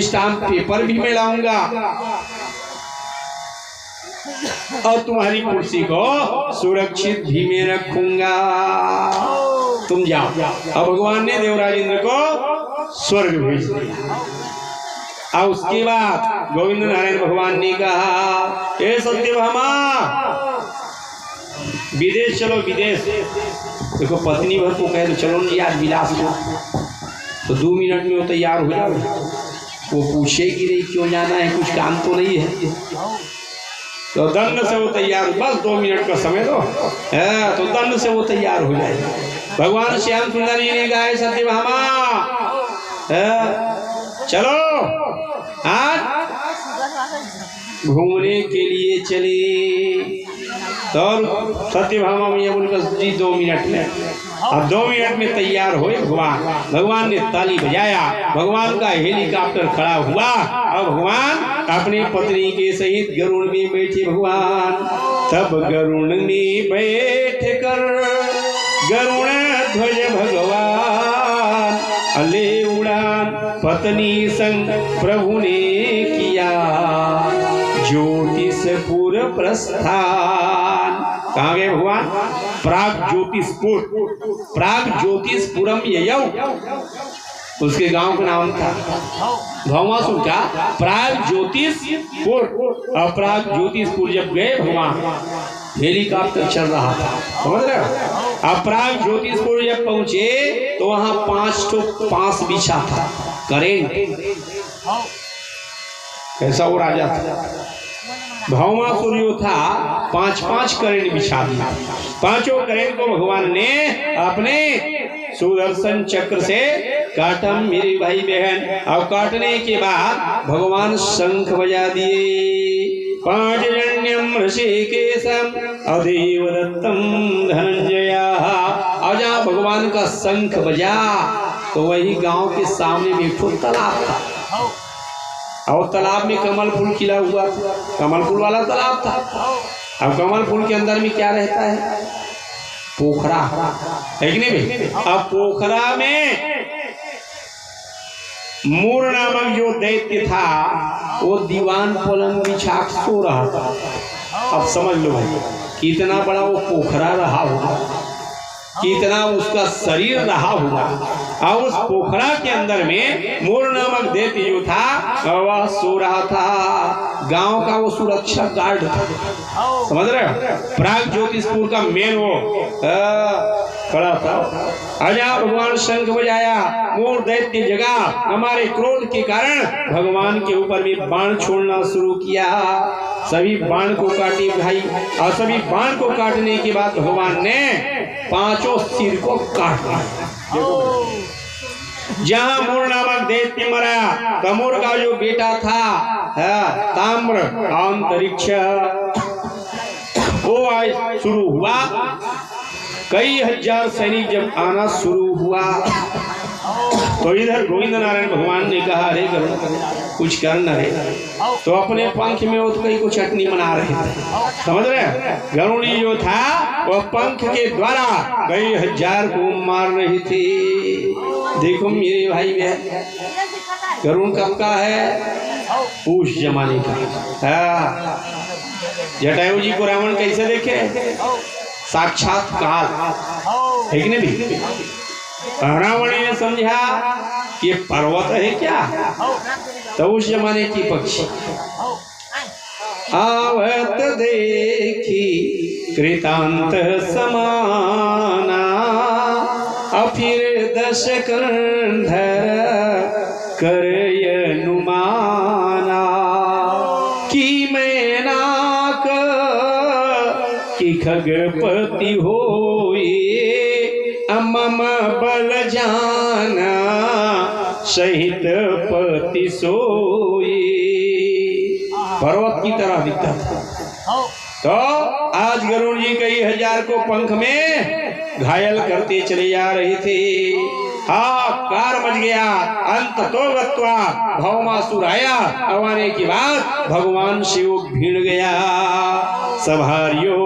स्टाम्प पेपर भी मैं लाऊंगा और तुम्हारी कुर्सी को सुरक्षित भी मैं रखूंगा, तुम जाओ। अब भगवान ने देवराज इंद्र को स्वर्ग भेज दिया। और उसके बाद गोविंद नारायण भगवान ने कहा, हे सत्यभामा, विदेश चलो, विदेश। देखो पत्नी भर को कहे तो चलो नहीं आज विलास को, तो 2 मिनट में वो तैयार हो जाओ। वो पूछेगी नहीं क्यों जाना है, कुछ काम तो नहीं है, तो दंड से वो तैयार, बस 2 मिनट का समय दो, तो दंड से वो तैयार हो जाएगा। भगवान श्याम सुंदर जी ने कहा, सत्यभामा चलो आज घूमने के लिए चले। तो सत्यभामा मैया बोलकर जी 2 मिनट में, अब 2 मिनट में तैयार हुए भगवान ने ताली बजाया, भगवान का हेलीकॉप्टर खड़ा हुआ और भगवान अपनी पत्नी के सहित गरुड़ में बैठे। भगवान तब गरुड़ में बैठ कर गरुड़ ध्वज भगवान अले उड़ान पत्नी संग प्रभु ने किया ज्योतिषपुर प्रस्थान। कहाँ गए भगवान? प्राग ज्योतिषपुरम ययौ, उसके गांव का नाम था भौमासुर का प्राग ज्योतिषपुर। और प्राग ज्योतिषपुर जब गए भगवान, हेलीकॉप्टर चल रहा था, समझ रहे हो। अब प्राग ज्योतिषपुर जब पहुंचे तो वहां 5 पास बिछा था, करेंट कैसा वो राजा था, भौमासुर जो था 5 करेंट बिछा दिया। 5 करेंट को भगवान ने अपने सुदर्शन चक्र से काटा मेरे भाई बहन। और काटने के बाद भगवान शंख बजा दिए, पांचजन्यम ऋषिकेशम अदेवदत्तम धनंजया। और जहाँ भगवान का शंख बजा तो वही गांव के सामने में एक तालाब था, और तालाब में कमल फूल खिला हुआ था, कमल फूल वाला तालाब था। अब कमल फूल के अंदर में क्या रहता है? पोखरा है कि नहीं? अब पोखरा में मूर नामक जो दैत्य था वो दीवान पलंग बिछा सो रहा था। अब समझ लो भाई कितना बड़ा वो पोखरा रहा होगा, कितना उसका शरीर रहा होगा। और उस पोखरा के अंदर में मूर नामक दैत्य जो था वह सो रहा था। गांव का वो सुरक्षा गार्ड था, समझ रहे हो। प्राग ज्योतिषपुर का मेन वो खड़ा था। आजा भगवान शंख बजाया, मूर दैत्य जगा, हमारे क्रोध के कारण भगवान के ऊपर भी बाण छोड़ना शुरू किया। सभी बाण को काटे भाई, और सभी बाण को काटने के बाद भगवान ने 5 सिर को काट दिया। जहाँ मूर नामक दैत्य मरा, तमोर का जो बेटा था ताम्र अंतरिक्ष, वो आज शुरू हुआ। कई हजार सैनिक जब आना शुरू हुआ तो इधर गोविंद नारायण भगवान ने कहा अरे गरुड़ कुछ कर न रे, तो अपने पंख में वो तो कहीं को चटनी बना रहे थे, समझ रहे। गरुड़ जो था वो पंख के द्वारा कई हजार को मार रही थी। देखो मेरे भाई बहन, गरुड़ कब का है? उस जमाने का। जटायु जी को रावण कैसे देखे? साक्षात काल है कि नहीं? रावण ने समझा कि पर्वत है क्या, तो उस जमाने की पक्षी आवत देखी कृतांत समाना, फिर दश कंधर करय अनुमाना, कि मैनाक कि खगपति होए, मम बल जाना सहित पति सोए। पर्वत की तरह दिखता था। तो आज गरुड़ जी कई हजार को पंख में घायल करते चले जा रहे थे। कार मच गया। अंत तो गत्वा भौमासुर आया, आने के बाद भगवान शिव भीड़ गया। सभार्यो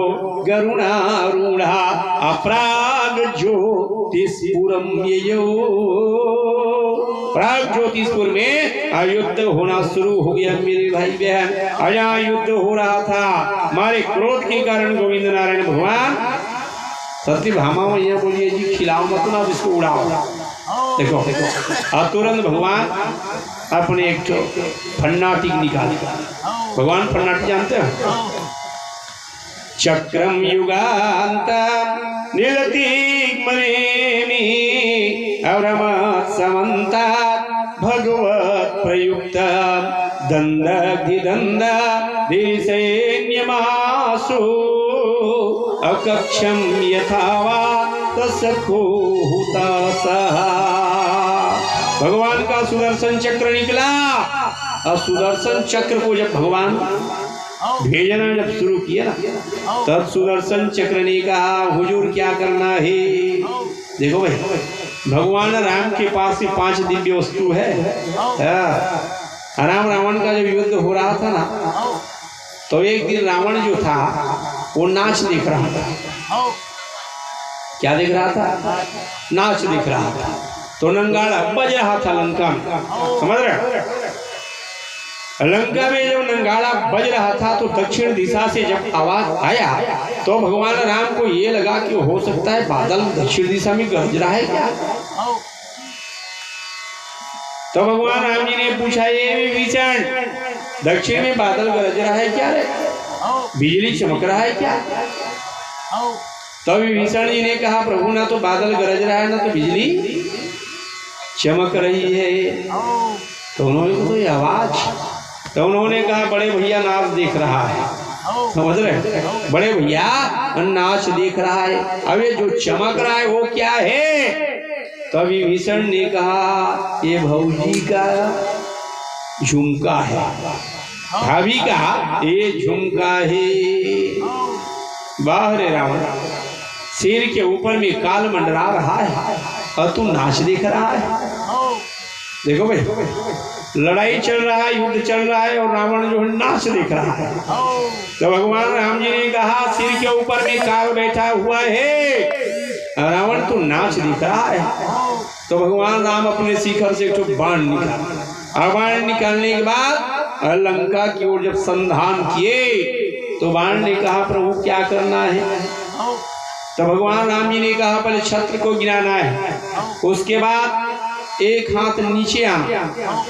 गरुणारूढ़ा अपराग ज्योतिषपुरम ययो। प्राग ज्योतिषपुर में युद्ध होना शुरू हो गया मेरे भाई बहन। अजा युद्ध हो रहा था, मारे क्रोध के कारण गोविंद नारायण भगवान सती भामा मैया बोलिए जी खिलाओ मत ना, इसको उड़ाओ। देखो तुरंत भगवान अपने एक फन्नाटिक निकाल। भगवान फन्नाटिक जानते हैं? चक्रम युगांत नीलती मरेमी अवरमत समन्ता भगवत प्रयुक्त दंड दिसैन्यमासु अकक्षम यथावा तसखो हुता सहा। भगवान का सुदर्शन चक्र निकला। और सुदर्शन चक्र को जब भगवान भेजना जब शुरू किया ना, तब सुदर्शन चक्र ने कहा हुजूर क्या करना है? देखो भाई, भगवान राम के पास से 5 दिव्य वस्तु है। राम रावण का जब युद्ध हो रहा था ना, तो एक दिन रावण जो था वो नाच देख रहा था। क्या देख रहा था? नाच देख रहा था। तो नंगाड़ा बज रहा था लंका में, समझ रहे? लंका में जब नंगाड़ा बज रहा था तो दक्षिण दिशा से जब आवाज आया तो भगवान राम को ये लगा कि हो सकता है बादल दक्षिण दिशा में गरज रहा है क्या। तो भगवान राम जी ने पूछा ये विभीषण, दक्षिण में बादल गरज रहा है क्या रे? बिजली चमक रहा है क्या? तो विभीषण जी ने कहा प्रभु ना तो बादल गरज रहा है ना तो बिजली चमक रही है। तो उन्होंने कहा तो ये आवाज, तो उन्होंने कहा बड़े भैया नाच देख रहा है, समझ रहे? बड़े भैया नाच देख रहा है। अब ये जो चमक रहा है वो क्या है? तो विभीषण ने कहा ये भौजी का झुमका है, भाभी का ये झुमका है। बाहर रावण सिर के ऊपर में काल मंडरा रहा है और तू नाच देख रहा है। देखो भाई, लड़ाई चल रहा है, युद्ध चल रहा है और रावण जो है नाच देख रहा है। तो भगवान राम जी ने कहा सिर के ऊपर में काल बैठा हुआ है, रावण तो नाच दिख रहा है। तो भगवान राम अपने शिखर से एक बाण निकाला। बाण निकालने के बाद लंका की ओर जब संधान किए तो बाण ने कहा प्रभु क्या करना है? तो भगवान राम जी ने कहा पहले छत्र को गिराना है, उसके बाद एक हाथ नीचे आना,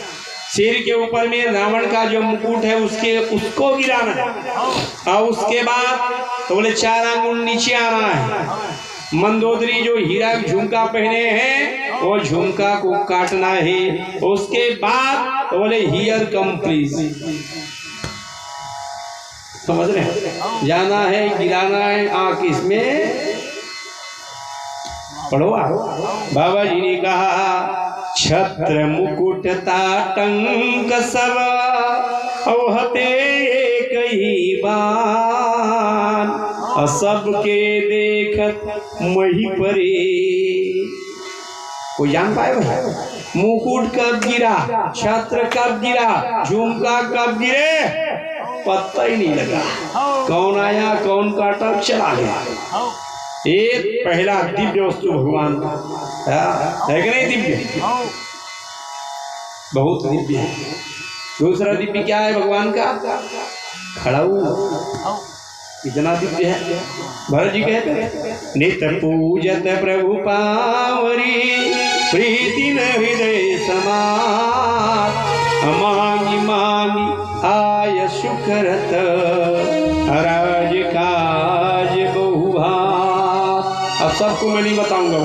सिर के ऊपर में रावण का जो मुकुट है उसको गिराना है, और उसके बाद तो बोले 4 आंगुल नीचे आना है। मंदोदरी जो हीरा झुमका पहने हैं वो झुमका को काटना है। उसके बाद तो बोले हियर कम प्लीज, समझ रहे? जाना है, गिराना है आंख इसमें पढ़ो। बाबा जी ने कहा छत्र मुकुट ताटंक सब औहते कही बान, सबके देखत मही परे। कोई जान पाए भाई? मुकुट कब गिरा, छत्र कब गिरा, झुमका कब गिरे, पता ही नहीं लगा। कौन आया कौन काटा, चला गया। एक पहला दिव्य वस्तु भगवान का है कि नहीं? दिव्य, बहुत दिव्य है। दूसरा दिव्य क्या है भगवान का? खड़ाऊ, इतना दिव्य है। भरत जी कहते नित्य पूजत प्रभु पावरी, प्रीति न हृदय समार, मांगी मांगी आय सुखरत, राज काज बहुभार। अब सबको मैं नहीं बताऊंगा,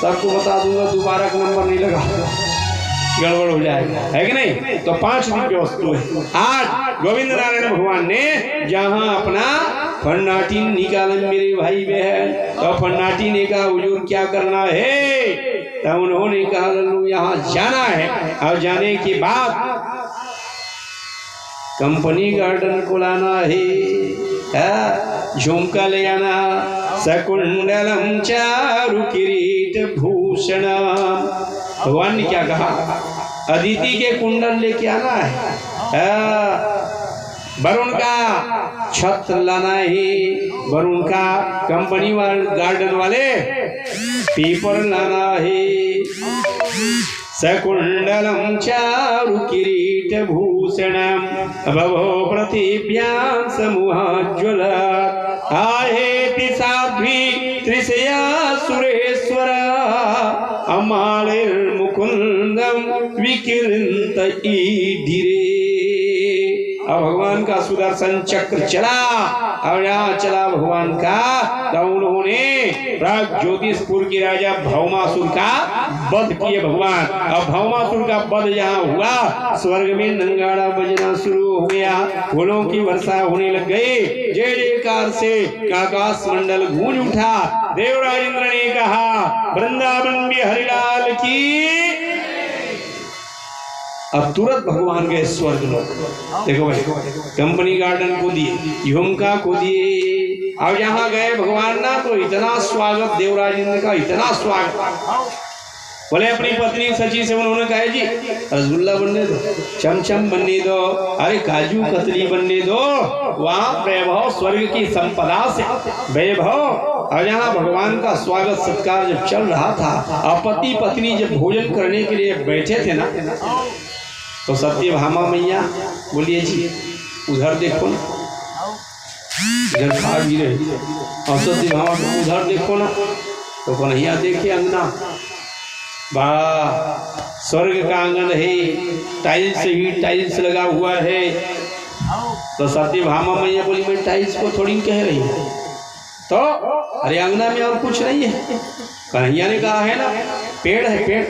सबको बता दूंगा दोबारा का नंबर नहीं लगा, गड़बड़ हो जाएगा, है कि नहीं? तो 5 दिव्य वस्तु है। आज गोविंद नारायण भगवान ने जहां अपना फन्नाटीन निकाला मेरे भाई बहन, तो फन्नाटी ने कहा हुजूर क्या करना है? तो उन्होंने कहा लल्लू यहाँ जाना है, और जाने के बाद कंपनी गार्डन को लाना है, झुमका ले आना, सकुंडलम चारु किरीट भूषण। भगवान ने क्या कहा? अदिति के कुंडल लेके आना है, वरुण का छत्र लाना है, वरुण का कंपनी वाले गार्डन वाले पीपर लाना है, सकुंडलम चारु किरीट भूषणम, भवो पृथिव्यां समूहाज्वल, आहेति साध्वी त्रिशया सुरेश्वर, अमालिर्मुकुंदम विकिरंत ईधिरे। अब भगवान का सुदर्शन चक्र चला, और यहाँ चला भगवान का, तो उन्होंने प्राग ज्योतिषपुर के राजा भौमासुर का वध किए भगवान। अब भौमासुर का वध यहाँ हुआ, स्वर्ग में नंगाड़ा बजना शुरू हो गया, फूलों की वर्षा होने लग गई, जय जयकार से आकाश मंडल गूंज उठा। देवराज इंद्र ने कहा वृंदावन में हरिलाल की। अब तुरंत भगवान गए स्वर्ग लोक। देखो भाई, कंपनी गार्डन को दिए, झुमका को दिए, अब यहाँ गए भगवान ना, तो इतना स्वागत देवराज इंद्र का, इतना स्वागत। बोले अपनी पत्नी सची से उन्होंने कहा जी रसगुल्ला बनने दो, चमचम बनने दो, अरे काजू कतली बनने दो, वहाँ वैभव स्वर्ग की संपदा से वैभव। और यहाँ भगवान का स्वागत सत्कार जब चल रहा था, और पति पत्नी जब भोजन करने के लिए बैठे थे ना, तो सत्यभामा मैया बोलिए जी उधर देखो ना, इधर खा भी रहे, और सत्यभामा उधर देखो ना, तो कन्हैया देखे अंगना, वाह स्वर्ग का आंगन है, टाइल्स ही टाइल्स लगा हुआ है। तो सत्यभामा मैया बोली मैं टाइल्स को थोड़ी कह रही हूँ, तो अरे अंगना में और कुछ नहीं है। कन्हैया ने कहा है ना, पेड़ है, पेड़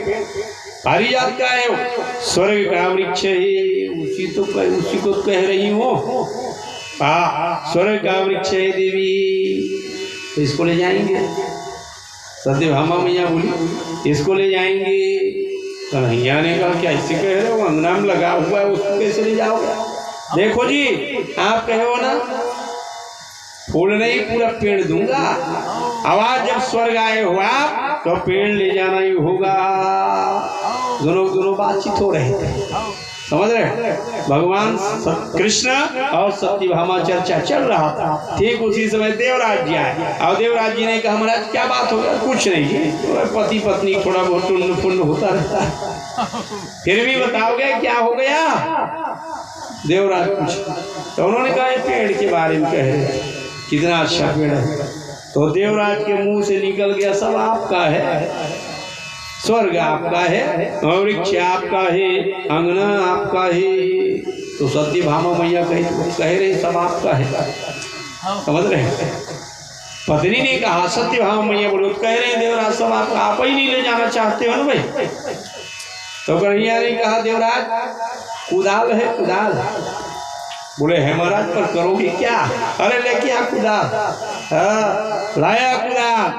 पारिजात का है, स्वर्ग का वृक्ष है, उसी को कह रही हूँ। स्वर्ग का वृक्ष है देवी, तो इसको ले जाएंगे। सत्यभामा मैया बोली इसको ले जाएंगे। कन्हैया ने कहा क्या ऐसे कह रहे हो, अंगना में लगा हुआ है, उसको कैसे ले जाओगे? देखो जी आप कहे हो ना, फूल नहीं पूरा पेड़ दूंगा, आवाज जब स्वर्ग आए हो आप, तो पेड़ ले जाना ही होगा। दोनों बातचीत हो रहे थे, समझ रहे? भगवान कृष्ण और सत्यभामा चर्चा चल रहा था। ठीक उसी समय देवराज जी आए, और देवराज जी ने कहा महाराज क्या बात हो गया? कुछ नहीं, तो पति पत्नी थोड़ा बहुत टुंड फुंड होता रहता है, फिर भी बताओगे क्या हो गया? देवराज पूछ, तो उन्होंने कहा पेड़ के बारे में कह रहे, कितना अच्छा पेड़ है। तो देवराज के मुंह से निकल गया सब आपका है, स्वर्ग आपका है, वृक्ष आपका है, अंगना आपका है। तो सत्यभामा मैया कह रहे सब आपका है, समझ रहे? पत्नी ने कहा, सत्यभामा मैया बोलो कह रहे हैं देवराज सब आपका, आप ही नहीं ले जाना चाहते हो ना भाई? तो कन्हैया ने कहा देवराज कुदाल है, कुदाल। बोले है महाराज पर करोगे क्या? अरे लेके आ कुदाल। लाया कुदाल।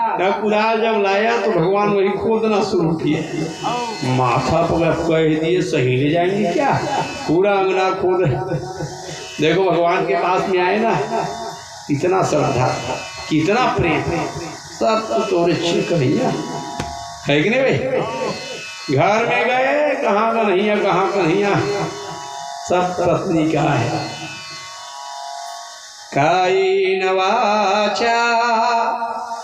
कुदाल जब लाया तो भगवान वही खोदना शुरू किए, माथा पर कह दिए सही ले जाएंगे क्या, पूरा अंगना खोद। देखो भगवान के पास में आए ना, कितना श्रद्धा, कितना प्रेम, सब तो तोरे कन्हैया है कि नहीं भाई? घर में गए, कहाँ कन्हैया कहाँ कन्हैया, सब पत्नी का है। कायेन वाचा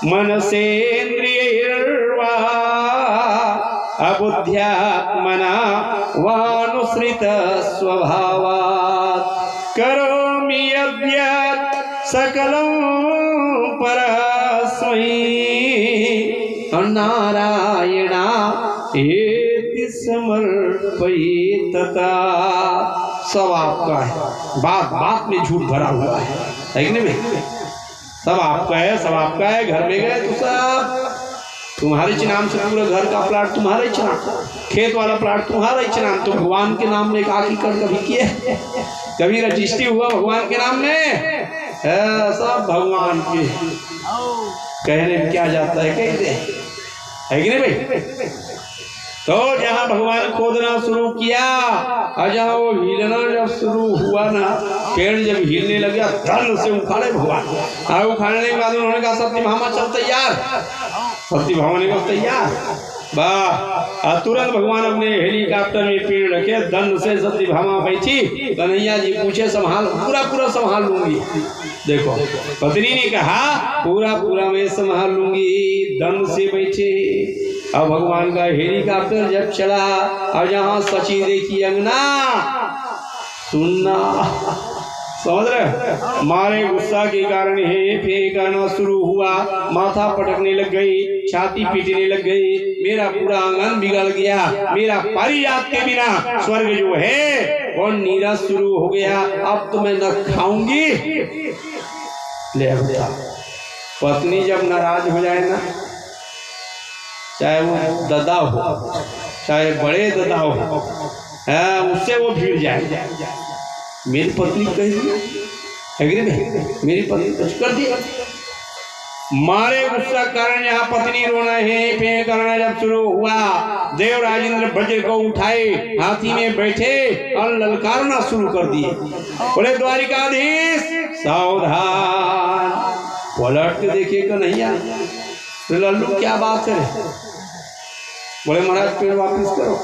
मनसेन्द्रियैर्वा अबुद्ध्यात्मना वानुसृत स्वभावात् करोमि यद्यत् सकलं परस्मै नारायणा एति समर्पयेतता। सब आपका है, बात बात में झूठ भरा हुआ है कि नहीं भाई? सब आपका है, सब आपका है। घर में गए तो सब तुम्हारे नाम से, पूरा घर का प्लाट तुम्हारे नाम, खेत वाला प्लाट तुम्हारे नाम। तो भगवान के नाम में आखिर कर कभी किए? कभी रजिस्ट्री हुआ भगवान के नाम में? सब भगवान के। कहने में क्या जाता है, कह दे, है कि नहीं भाई? तो जहाँ भगवान खोदना शुरू किया और जहाँ वो हिलना जब शुरू हुआ ना, पेड़ जब हिलने लगे धन से उखाड़े भगवान। और उखाड़ने के बाद उन्होंने कहा सत्यभामा चल तैयार। सत्यभामा ने कहा तैयार, वाह। तुरंत भगवान अपने हेलीकॉप्टर में पेड़ रखे, दंड से सत्यभामा बैठी। कन्हैया जी पूछे संभाल, पूरा पूरा संभाल लूंगी। देखो पत्नी ने कहा पूरा पूरा मैं संभाल लूंगी, दंड से बैठे। अब भगवान का हेलीकॉप्टर जब चला और जहाँ सची देखी अंगना, सुनना, समझ रहे? मारे गुस्सा के कारण हे फे करना शुरू हुआ, माथा पटकने लग गई, छाती पीटने लग गई। मेरा पूरा आंगन बिगड़ गया, मेरा पारिजात के बिना स्वर्ग जो है वो नीरस शुरू हो गया। अब तो मैं न खाऊंगी। ले पत्नी जब नाराज हो जाए ना, चाहे वो ददा हो, चाहे बड़े ददा हो, उससे वो भीड़ जाए। मेरी पत्नी कह दी है कि नहीं? मेरी पत्नी कुछ कर दिया। मारे गुस्सा कारण यहाँ पत्नी रोना है पे करना जब शुरू हुआ, देव राजेंद्र वज्र को उठाए, हाथी में बैठे और ललकारना शुरू कर दिए। बोले द्वारिकाधीश सावधान। पलट के देखिए कन्हैया, लल्लू क्या बात है? बोले महाराज पेड़ वापिस करो।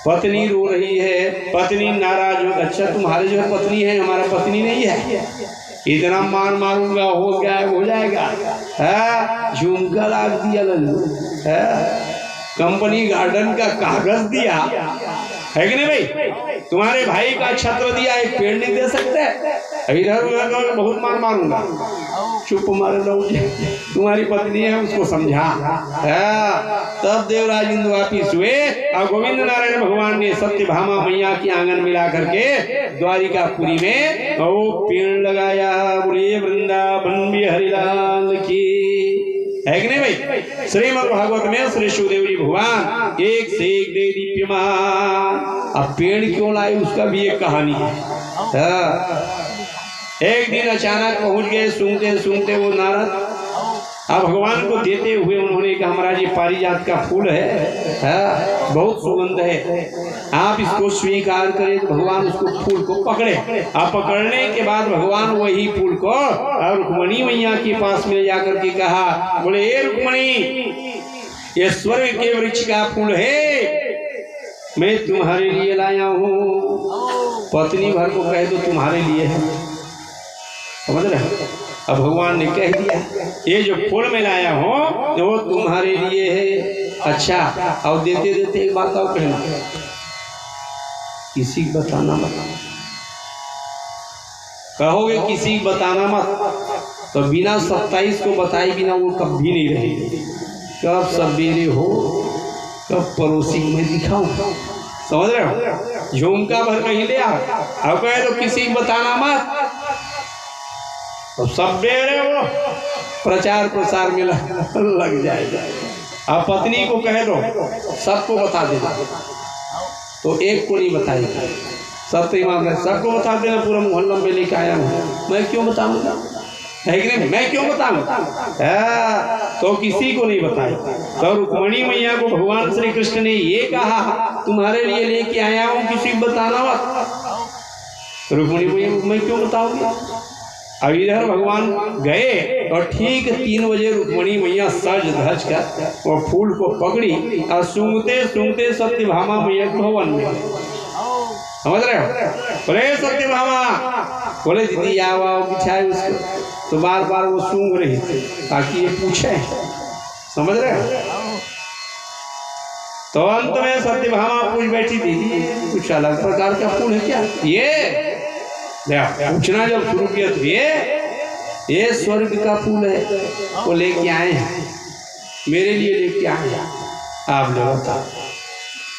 पत्नी रो रही है, पत्नी नाराज हो। अच्छा तुम्हारे जो पत्नी है, हमारा पत्नी नहीं है। इतना मार मारूंगा हो जाएगा। झुमका लाग दिया लल्लू, कंपनी गार्डन का कागज दिया, है कि नहीं भाई? तुम्हारे भाई का छत्र दिया, एक पेड़ नहीं दे सकते? इधर उधर बहुत मार मारूंगा। चुप मारे लो, तुम्हारी पत्नी है उसको समझा। तब देवराज इंद्र वापिस हुए और गोविंद नारायण भगवान ने सत्यभामा मैया की आंगन मिला करके द्वारिकापुरी में वो पेड़ लगाया। बोलिए वृंदावन बिहारी लाल की, है कि नहीं भाई? श्रीमद् भागवत में श्री सुखदेव जी भगवान एक से एक दे दीप्यमान। अब पेड़ क्यों लाए उसका भी एक कहानी है। एक दिन अचानक पहुंच गए, सूंघते सूंघते वो नारद अब भगवान को देते हुए उन्होंने कहा महाराज ये पारिजात का फूल है, बहुत सुगंध है, आप इसको स्वीकार करें। तो भगवान उसको फूल को पकड़े। अब पकड़ने के बाद भगवान वही फूल को और रुक्मणी मैया के पास में जाकर के कहा, बोले ए रुक्मणी, ये स्वर्ग के वृक्ष का फूल है, मैं तुम्हारे लिए लाया हूँ। पत्नी भर को कह दो तुम्हारे लिए है, समझ रहे? अब भगवान ने कह दिया ये जो फूल में लाया हूँ वो तुम्हारे लिए है। अच्छा, और देते देते एक बात और कहना, किसी को बताना मत। कहोगे किसी को बताना मत तो बिना 27 को बताए बिना वो कभी नहीं रहेगी। कब सवेरे हो कब पड़ोसी में दिखाऊं, समझ रहे हो? झुमका भर कहीं ले आओ, अब कहे तो किसी को बताना मत तो सवेरे वो प्रचार प्रसार में लग जाएगा। अब पत्नी को कह दो सबको बता देना, तो एक को नहीं बताएगा। सत्य मामला सबको बता देना, पूरा मोहल्ला में लेके आया हूँ, मैं क्यों बताऊंगा, है कि नहीं? मैं क्यों बताऊंगा? तो किसी को नहीं बताएगा। तो रुक्मणी मैया को भगवान श्री कृष्ण ने ये कहा तुम्हारे लिए लेके आया हूँ, किसी को बताना मत। रुक्मणी मैया मैं क्यों बताऊंगी? अब इधर भगवान गए और ठीक 3 बजे रुक्मणी मैया सज धज कर और फूल को पकड़ी और सूंघते सूंघते सत्यभामा मैया भवन में, समझ रहे हो? बोले सत्यभामा, बोले दीदी आओ बिछाए उसको, तो बार बार वो सूंघ रही थी ताकि ये पूछे, समझ रहे हो? तो अंत में सत्यभामा पूछ बैठी, दीदी कुछ अलग प्रकार का फूल है क्या ये? पूछना जब शुरू किया तो ये स्वर्ग का फूल है, वो लेके आए हैं, मेरे लिए लेके आए हैं, आप लोग बता।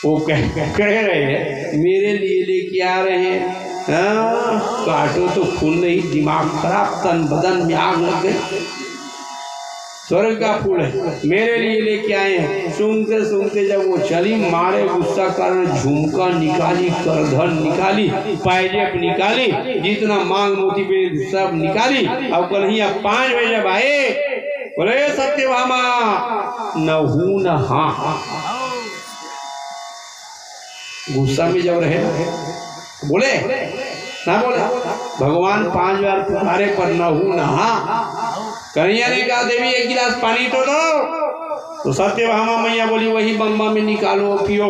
वो कह रहे हैं मेरे लिए लेके आ रहे हैं, काटो तो खून नहीं, दिमाग खराब, तन बदन में आग लग गई। स्वर्ग का फूल है, मेरे लिए लेके आए हैं। सूंघते सूंघते जब वो चली, मारे गुस्सा कर झुमका निकाली, करधन निकाली, पायजेब निकाली, जितना मांग मोती पे सब निकाली। अब कन्हैया 5 बजे जब आए, बोले सत्यभामा न हूं न हाँ। गुस्सा में जब रहे बोले ना, बोले भगवान 5 बार पुकारे पर न हूं न हाँ। कन्हैया ने कहा देवी 1 गिलास पानी तो दो, तो सत्यभामा मैया बोली वही बम्बा में निकालो पियो,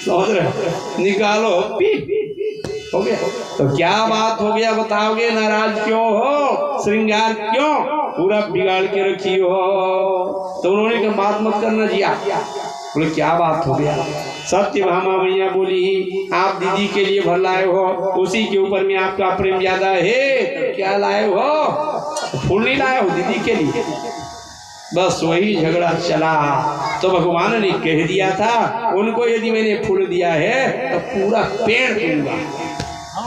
समझ रहे, निकालो पी, हो गया। तो क्या बात हो गया बताओगे? नाराज क्यों हो? श्रृंगार क्यों पूरा बिगाड़ के रखी हो? तो उन्होंने कहा बात मत करना जिया। बोले क्या बात हो गया? सत्यभामा मैया बोली आप दीदी के लिए भर लाए हो, उसी के ऊपर में आपका प्रेम ज्यादा है, तो क्या लाए हो? फूल नहीं लाए हो दीदी के लिए? बस वही झगड़ा चला। तो भगवान ने कह दिया था उनको यदि मैंने फूल दिया है तो पूरा पेड़ दूंगा,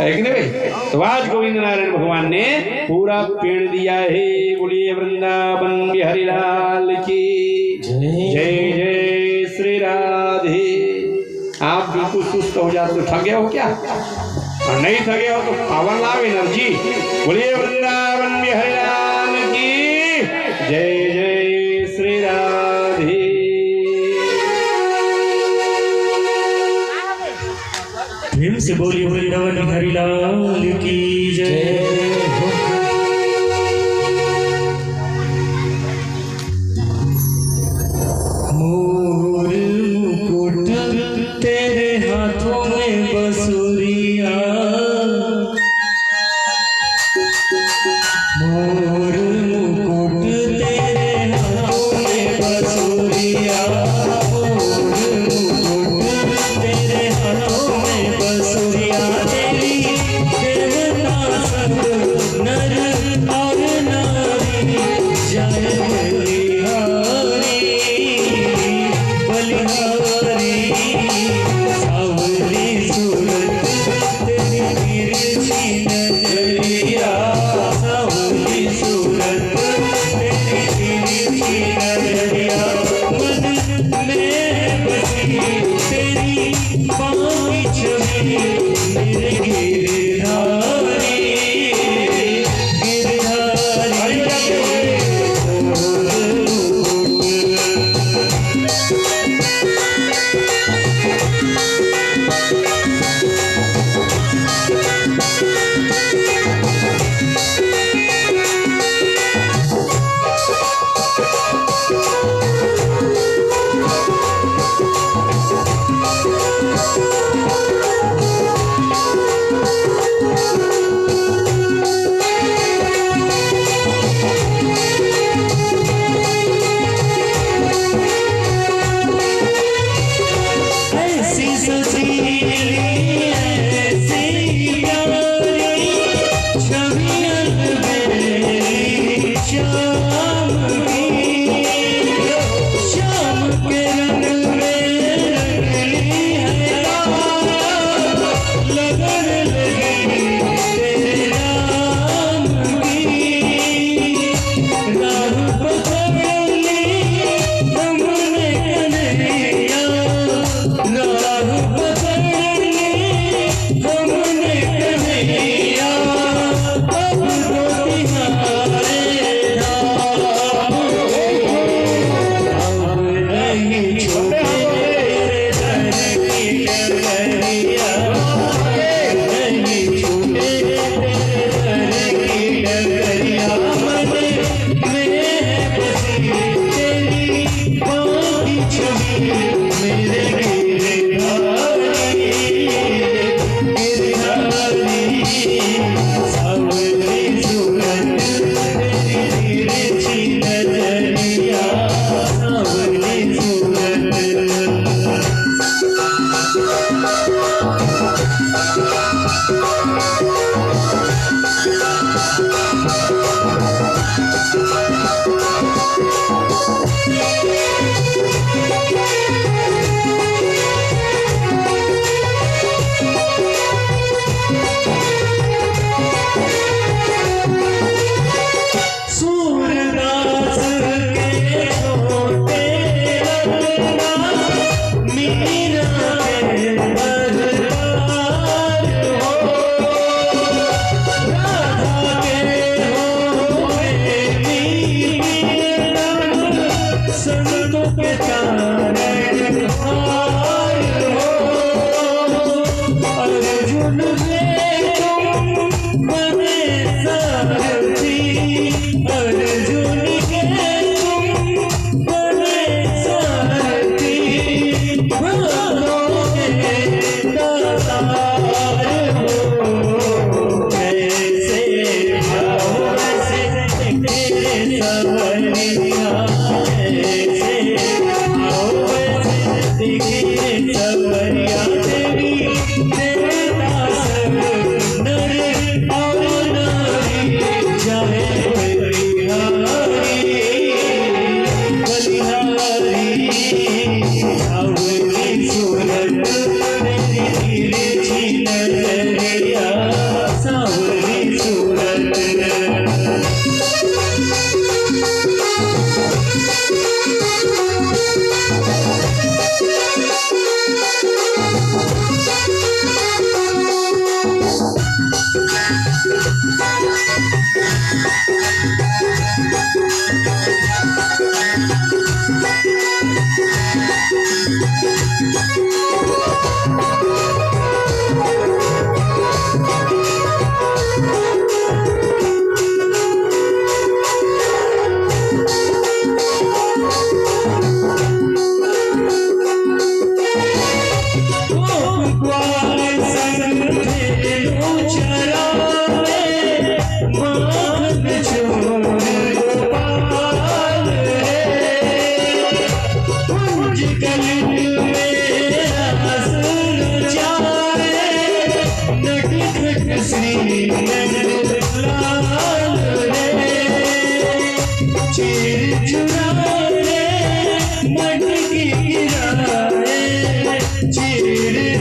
है कि नहीं भाई? तो आज गोविंद नारायण भगवान ने पूरा पेड़ दिया है। बोलिए वृंदावन बिहारी लाल की जय जय श्री राधे। आप बिल्कुल सुस्त हो जाते हो, थके हो क्या? और नहीं थके हो तो पावर लाभ एनर्जी। बोलिए वृंदावन बिहारी लाल की जय जय श्री राधे। प्रेम से बोलिए वृंदावन बिहारी लाल की जय। मोर मुकुट तेरे हाथों में बसुरिया, मोर मुकुट तेरे हाथों में बसुरिया, मोर मुकुट तेरे हाथों में बसुरिया, तेरी देवता संग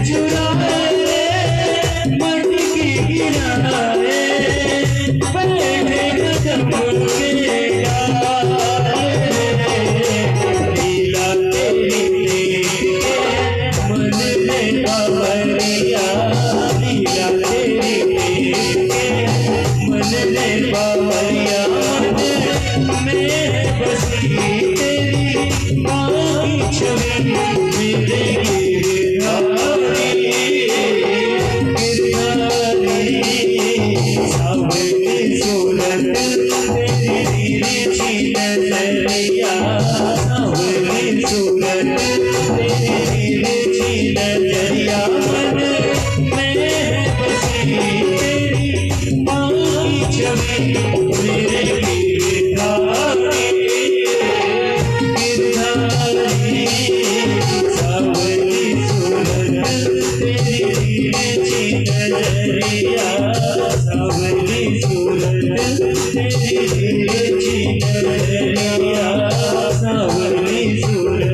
चुराए मटकी गिराए बैठे कदम के लीला तेरी मन में बावरिया लीला तेरी मन में बावरिया मैं बसी तेरी माँ की छवि मेरे गिरधारी सावली सूरत तेरी तिरछी नजरिया सावली सूरत तेरी तिरछी नजरिया मन में बसी तेरी माँ की छवि मेरे गिरधारी सावली सूरत तेरी तिरछी नजरिया सावली सूरत तेरी तिरछी नजरिया सावली सूरत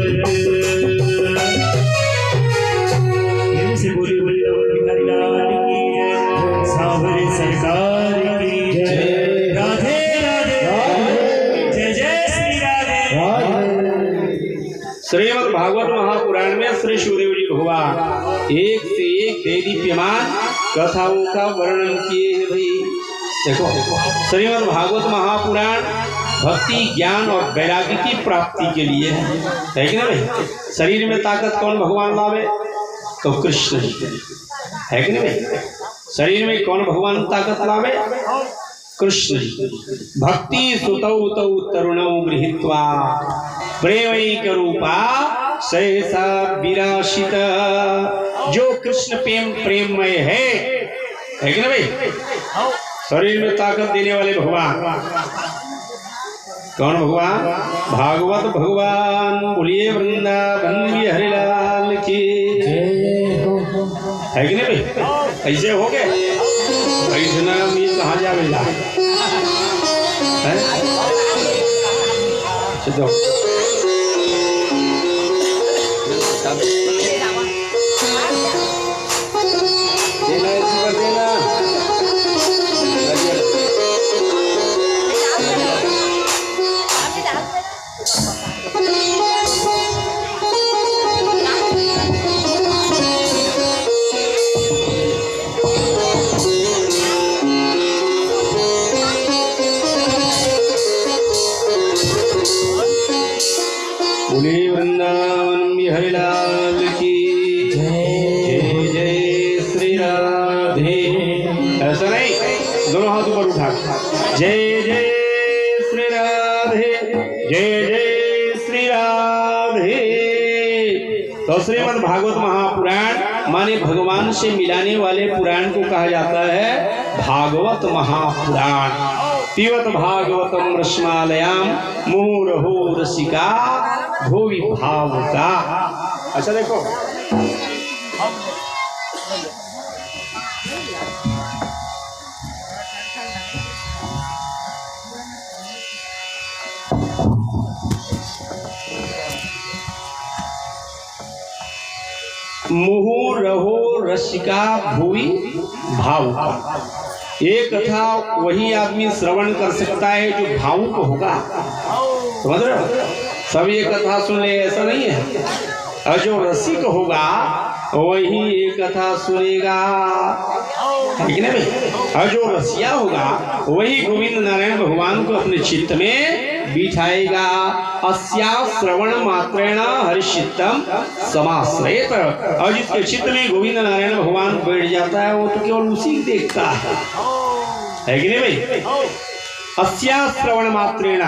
से बोली बोली बिहारी लाल की सावरी सरकार की जय राधे राधे जय जय श्री राधे श्रीमद् भागवत महापुराण में श्री सुखदेव जी भगवान एक से एक देदीप्यमान कथाओं का वर्णन किए हैं भाई। देखो श्रीमद् भागवत महापुराण भक्ति ज्ञान और वैराग्य की प्राप्ति के लिए है कि ना भाई। शरीर में ताकत कौन भगवान लावे? तो कृष्ण जी है कि नहीं भाई। शरीर में कौन भगवान ताकत लावे? कृष्ण जी। भक्ति सुतौ तौ तरुणौ गृहीत्वा प्रेमैक रूपा सहसा विराशित। जो कृष्ण प्रेममय है कि ना भाई। शरीर में ताकत देने वाले भगवान कौन भगवान? भागवत भगवान। बोलिए वृंदावन बिहारी लाल की है कि नहीं भाई। ऐसे हो गए ऐसे ना ये कहाँ जावेगा है। चलो देना देना बोले वृंदावन बिहारी लाल की जय जय श्री राधे। ऐसा नहीं, दोनों हाथ ऊपर उठा जय जय श्री राधे जय जय श्री राधे। तो श्रीमद् भागवत महापुराण माने भगवान से मिलाने वाले पुराण को कहा जाता है भागवत महापुराण। पिबत भागवतम रश्मालयाम मुहुरहो रसिका भुवि भावुका। अच्छा देखो मुहुरहो रसिका भुवि भावुका। एक कथा वही आदमी श्रवण कर सकता है जो भावुक होगा। समझ रहे हो? सब ये कथा सुन ले ऐसा नहीं है। और जो रसिक होगा वही ये कथा सुनेगा है कि नहीं भाई। और जो रसिया होगा वही गोविंद नारायण भगवान को अपने चित्त में बिठाएगा। अस्या श्रवण मात्रेण हरिचित्तम समाश्रयेत। और जिसके चित्त में गोविंद नारायण भगवान बैठ जाता है वो तो केवल उसी देखता है कि नहीं भाई। अस्या श्रवण मात्रेण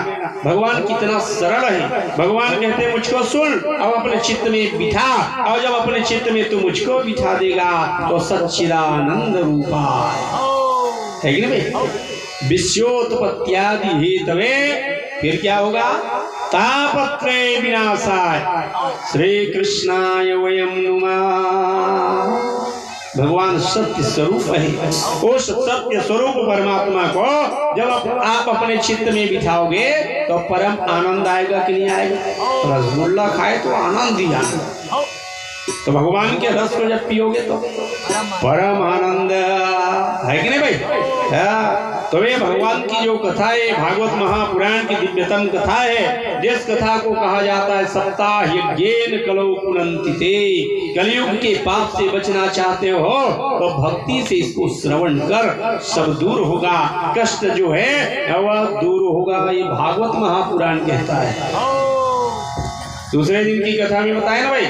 भगवान कितना सरल है। भगवान कहते हैं मुझको सुन अब अपने चित्त में बिठा। और जब अपने चित्त में तू मुझको बिठा देगा तो सच्चिदानंद रूपा है कि नहीं भाई। विश्वोत्पत्त्यादि हेतवे फिर क्या होगा? तापत्रय विनाशाय श्री कृष्णाय वयं नुमः। भगवान सत्य स्वरूप है। उस सत्य स्वरूप परमात्मा को जब आप अपने चित्त में बिठाओगे तो परम आनंद आएगा कि नहीं आएगा? रसगुल्ला खाए तो आनंद ही आएगा। तो भगवान के रस को जब पियोगे तो परम आनंद है कि नहीं भाई। तो ये भगवान की जो कथा है, भागवत महापुराण की दिव्यतम कथा है, जिस कथा को कहा जाता है सप्ताह यज्ञेन कलौ पुनन्तिते। कलयुग के पाप से बचना चाहते हो तो भक्ति से इसको श्रवण कर, सब दूर होगा, कष्ट जो है वह दूर होगा। ये भागवत महापुराण कहता है। दूसरे दिन की कथा में बताया ना भाई,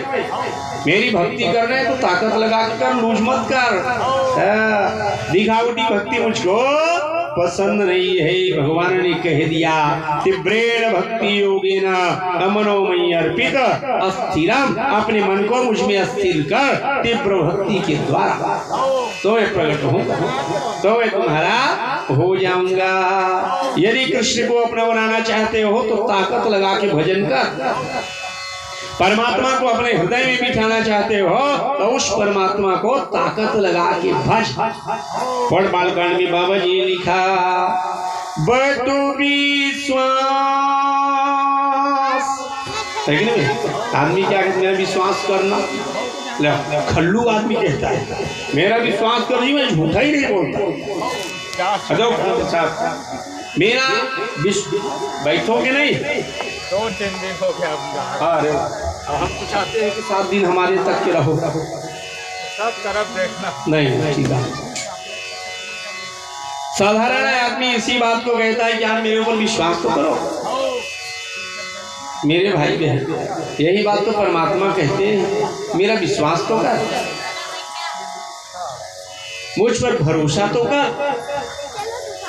मेरी भक्ति कर रहे हैं तो ताकत लगा कर, लूज मत कर। दिखावटी भक्ति मुझको पसंद नहीं है। भगवान ने कह दिया तीव्रेण भक्ति योगेन मनोमयी अर्पित अस्थिरम, अपने मन को मुझ में अस्थिर कर तीव्र भक्ति के द्वारा तो मैं प्रकट होऊंगा, तो मैं तुम्हारा हो जाऊंगा। यदि कृष्ण को अपना बनाना चाहते हो तो ताकत लगा के भजन कर। परमात्मा को अपने हृदय में बिठाना चाहते हो तो उस परमात्मा को ताकत लगा के भज। पढ़ बालकांड में बाबा जी लिखा, बटु विश्वास। आदमी क्या कहते, मेरा विश्वास करना। खल्लू आदमी कहता है मेरा विश्वास कर, मैं झूठा ही नहीं बोलता। मेरा बैठोगे नहीं, 2-3 दिन हो गया। अरे हम तो चाहते हैं कि 7 दिन हमारे तक के रहो, सब तरफ देखना। नहीं ठीक है। साधारण आदमी इसी बात को कहता है कि यार मेरे ऊपर विश्वास तो करो। मेरे भाई बहन यही बात तो परमात्मा कहते हैं, मेरा विश्वास तो कर, मुझ पर भरोसा तो कर।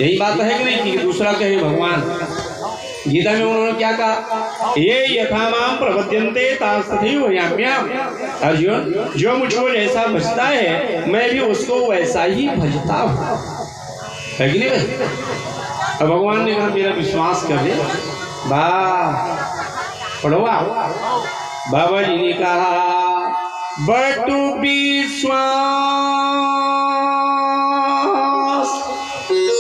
यही बात है कि नहीं कि दूसरा कहे भगवान। गीता में उन्होंने क्या कहा, ये यथा माम प्रपद्यन्ते तथैव याम्याम। अर्जुन, जो मुझको जैसा भजता है मैं भी उसको वैसा ही भजता हूँ, है कि नहीं भाई। अब भगवान ने कहा मेरा विश्वास कर ले। पढ़ो बाबा जी ने कहा, बटु विश्वास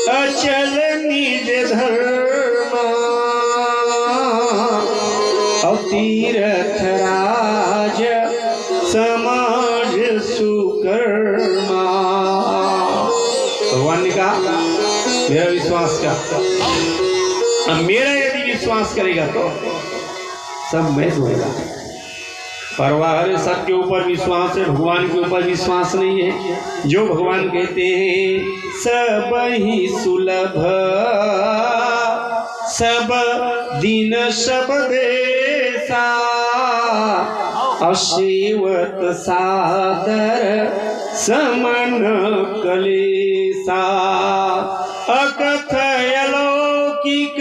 अचल निज धर्म, तीर्थ राज समाज सुकर्मा। भगवान ने कहा मेरा विश्वास कर। अब मेरा यदि विश्वास करेगा तो सब मैं होगा। परवाह सबके ऊपर विश्वास है, भगवान के ऊपर विश्वास नहीं है। जो भगवान कहते हैं सब ही सुलभ, सब दिन सब देसा, असेवत सादर समन कलेसा, अकथय लौकिक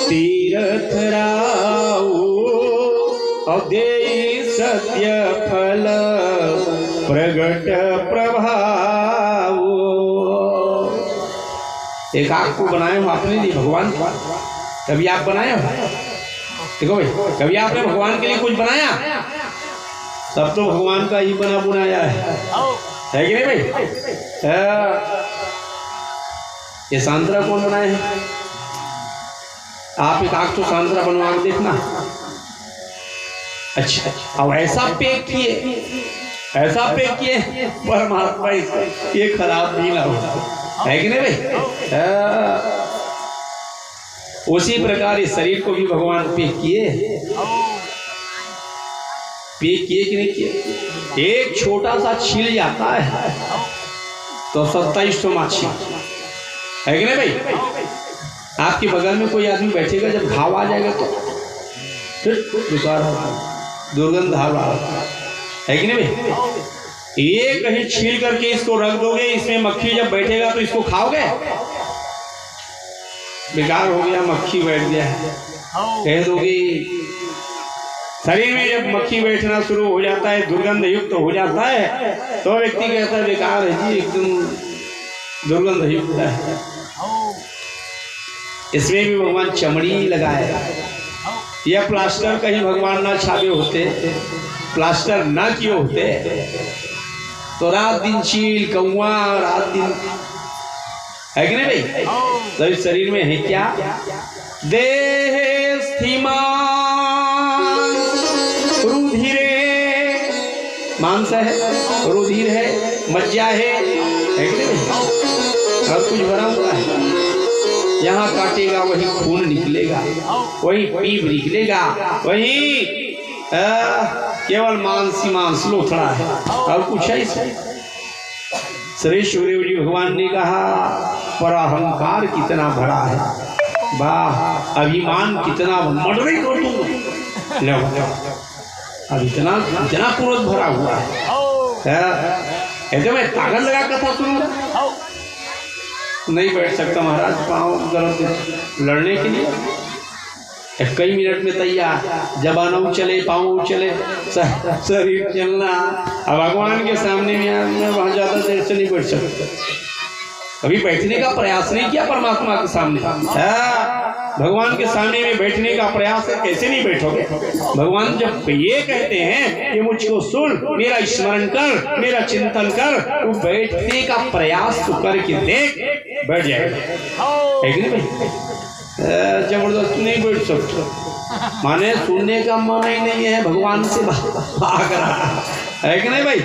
तीर्थ राऊ, अदेय सत्य फल प्रगट प्रभाव। एक आग को बनाए हो आपने लिए भगवान को, कभी आप बनाए हो? देखो भाई, कभी आपने भगवान के लिए कुछ बनाया? सब तो भगवान का ही बना बुनाया है कि नहीं भाई। ये सांतरा कौन बनाए हैं? आप एक आग तो सांतरा बनवा के देखना। अच्छा, अब ऐसा पैक किए, ऐसा पैक किए परमात्मा ये खराब नहीं ना हो, है कि नहीं भाई। उसी प्रकार इस शरीर को भी भगवान पैक किए, पैक किए कि नहीं किए। एक छोटा सा छिल जाता है तो 27 माछी, है कि नहीं भाई। आपके बगल में कोई आदमी बैठेगा, जब घाव आ जाएगा तो फिर बेकार दुर्गंध है कि नहीं भाई। ये कहीं छील करके इसको रख दोगे, इसमें मक्खी जब बैठेगा तो इसको खाओगे, बेकार हो गया, मक्खी बैठ गया है कह दोगे। शरीर में जब मक्खी बैठना शुरू हो जाता है, दुर्गंध युक्त हो जाता है, तो व्यक्ति कहता है बेकार है जी, एकदम दुर्गंध युक्त है। इसमें भी भगवान चमड़ी लगाए, या प्लास्टर कहीं भगवान ना छावे होते, प्लास्टर ना किए होते तो रात दिन चील कौआ, रात दिन, है कि नहीं भाई। तो इस शरीर में है क्या, देह स्थिमान रुधिरे मांस है, रुधिर है, मज्जा है कि नहीं? और कुछ भरा हुआ है। यहाँ काटेगा वही खून निकलेगा, वही पीप निकलेगा, वही केवल मांस ही मांस लोथड़ा है और कुछ है इसमें। श्री सुखदेव जी भगवान ने कहा पर अहंकार कितना बड़ा है, वाह, अभिमान कितना मर्डर कर दूंगा, अब इतना इतना क्रोध भरा हुआ है। ऐसे मैं ताकत लगा कथा सुनूंगा, नहीं बैठ सकता महाराज, पाँव गलत लड़ने के लिए कई मिनट में तैयार, जबान उछले, पाँव उछले, शरीर चलना। अब भगवान के सामने में मैं वहाँ ज़्यादा देर से नहीं बैठ सकता, कभी बैठने का प्रयास नहीं किया परमात्मा के सामने। भगवान के सामने में बैठने का प्रयास है, कैसे नहीं बैठोगे? भगवान जब ये कहते हैं कि मुझको सुन, मेरा स्मरण कर, मेरा चिंतन कर, तो बैठने का प्रयास तो करके देख, बैठ जाएगा, है कि नहीं भाई? जबरदस्ती नहीं बैठ सकते, माने सुनने का मन ही नहीं है, भगवान से भाग रहा है कि नहीं भाई?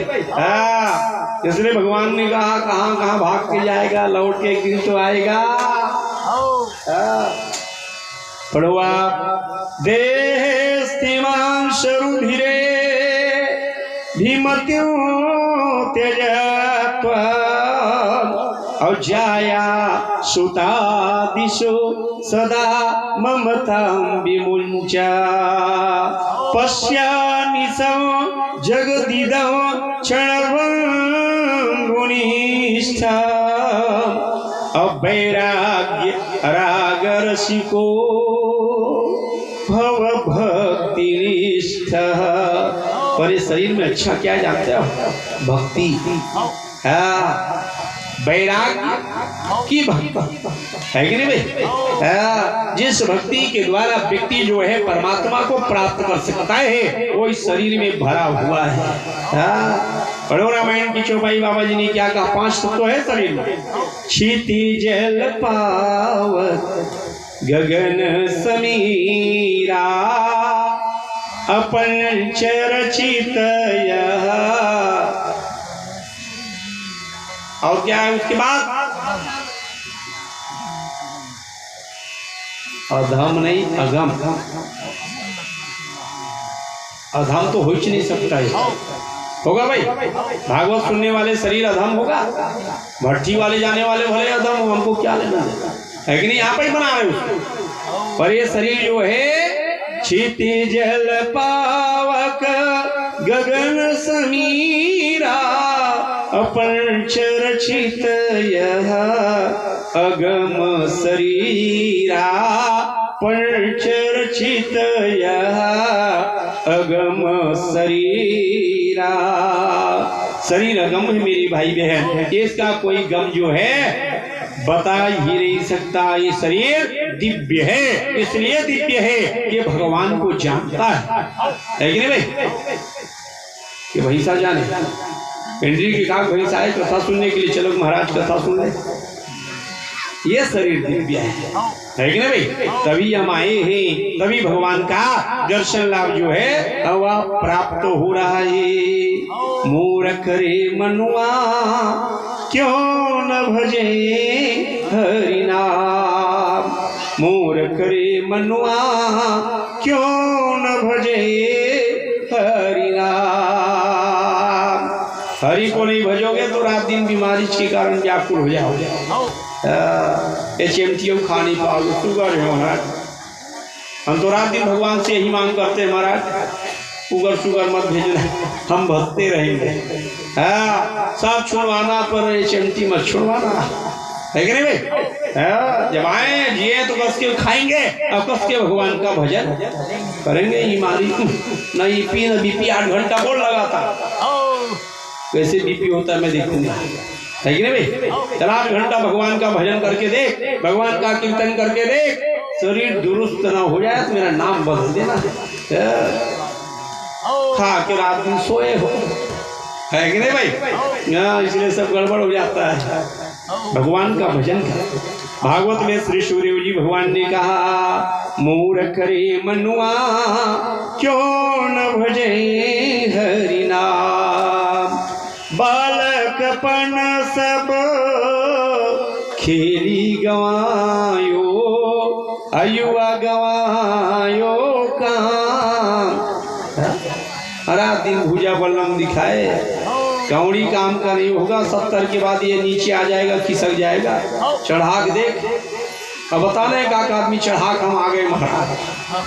इसलिए भगवान ने कहा कहाँ कहाँ भाग के जाएगा, लौट के एक दिन तो आएगा। पढ़ो आप, देह स्थिमां शरुधिरे भीमत्यो त्यजत्वा अजाया सुता दिशो सदा ममतां विमुञ्चा पश्यानिसं जगदिदं क्षणभङ्गुनिष्ठा अवैराग्य रागरसिको भव भक्तिनिष्ठः। पर इस शरीर में अच्छा क्या जानते हो? भक्ति, वैराग्य की भक्ति, है कि नहीं भाई? जिस भक्ति के द्वारा व्यक्ति जो है परमात्मा को प्राप्त कर सकता है, वो इस शरीर में भरा हुआ है। पढ़ो रामायण की चौपाई, बाबा जी ने क्या कहा? 5 तत्व है शरीर में, क्षिति जल पावक गगन समीरा अपंच रचित। और क्या है उसके बाद? अधम नहीं, अगम। अधम तो हो ही नहीं सकता है, होगा भाई? भागवत सुनने वाले शरीर अधम होगा? भट्टी वाले जाने वाले भले अधम हो, हमको क्या लेना है कि नहीं? आप ही बना रहे उसको। पर ये शरीर जो है क्षिति जल पावक गगन समीरा अपंच रचित यह अगम शरीरा पंच रचित यह अगम शरीरा। शरीर अगम है मेरी भाई बहन, इसका कोई गम जो है बता ही नहीं सकता। ये शरीर दिव्य है, इसलिए दिव्य है कि भगवान को जानता है कि नहीं भाई? कि भैंसा जाने पेंड्री की काक भैंसा है, कथा सुनने के लिए चलो महाराज कथा सुन ले। ये शरीर दिव्य है कि नहीं भाई? तभी हम आए हैं, तभी भगवान का दर्शन लाभ जो है वह प्राप्त हो रहा है। मूर्ख रे मनुआ क्यों न भजे हरि नाम, मूर्ख रे मनुआ क्यों न भजे हरि नाम। हरि को नहीं भजोगे तो रात दिन बीमारी के कारण व्याकुल हो जाओगे। HMTO खा नहीं पाओगे, शुगर है महाराज। हम तो रात दिन भगवान से यही मांग करते हैं महाराज, शुगर मत भेजना, हम भगते रहेंगे। सब छुड़वाना पर HMT मत छुड़वाना, है कि नहीं भाई? जब आए जिए तो कस के खाएंगे और कस के भगवान का भजन करेंगे। बीमारी न EP न BP 8 घंटा बोल लगा था, कैसे BP होता है मैं देखूंगा, है कि नहीं भाई? चल 8 घंटा भगवान का भजन करके देख, भगवान का कीर्तन करके देख, शरीर दुरुस्त ना हो जाए तो मेरा नाम बदल देना। खा के रात दिन सोए हो, है कि नहीं भाई? इसलिए सब गड़बड़ हो जाता है। भगवान का भजन कर। भागवत में श्री सुखदेव जी भगवान ने कहा मूर्ख रे मनुआ क्यों न भजे हरि नाम। बचपन सब खेली गवायो, अयुआ गवायो काम। रात दिन भूजा बल्लम दिखाए, कौड़ी काम का नहीं होगा। 70 के बाद ये नीचे आ जाएगा, खिसक जाएगा। चढ़ा के देख, अब बता रहे का आदमी चढ़ा के हम आ गए महाराज,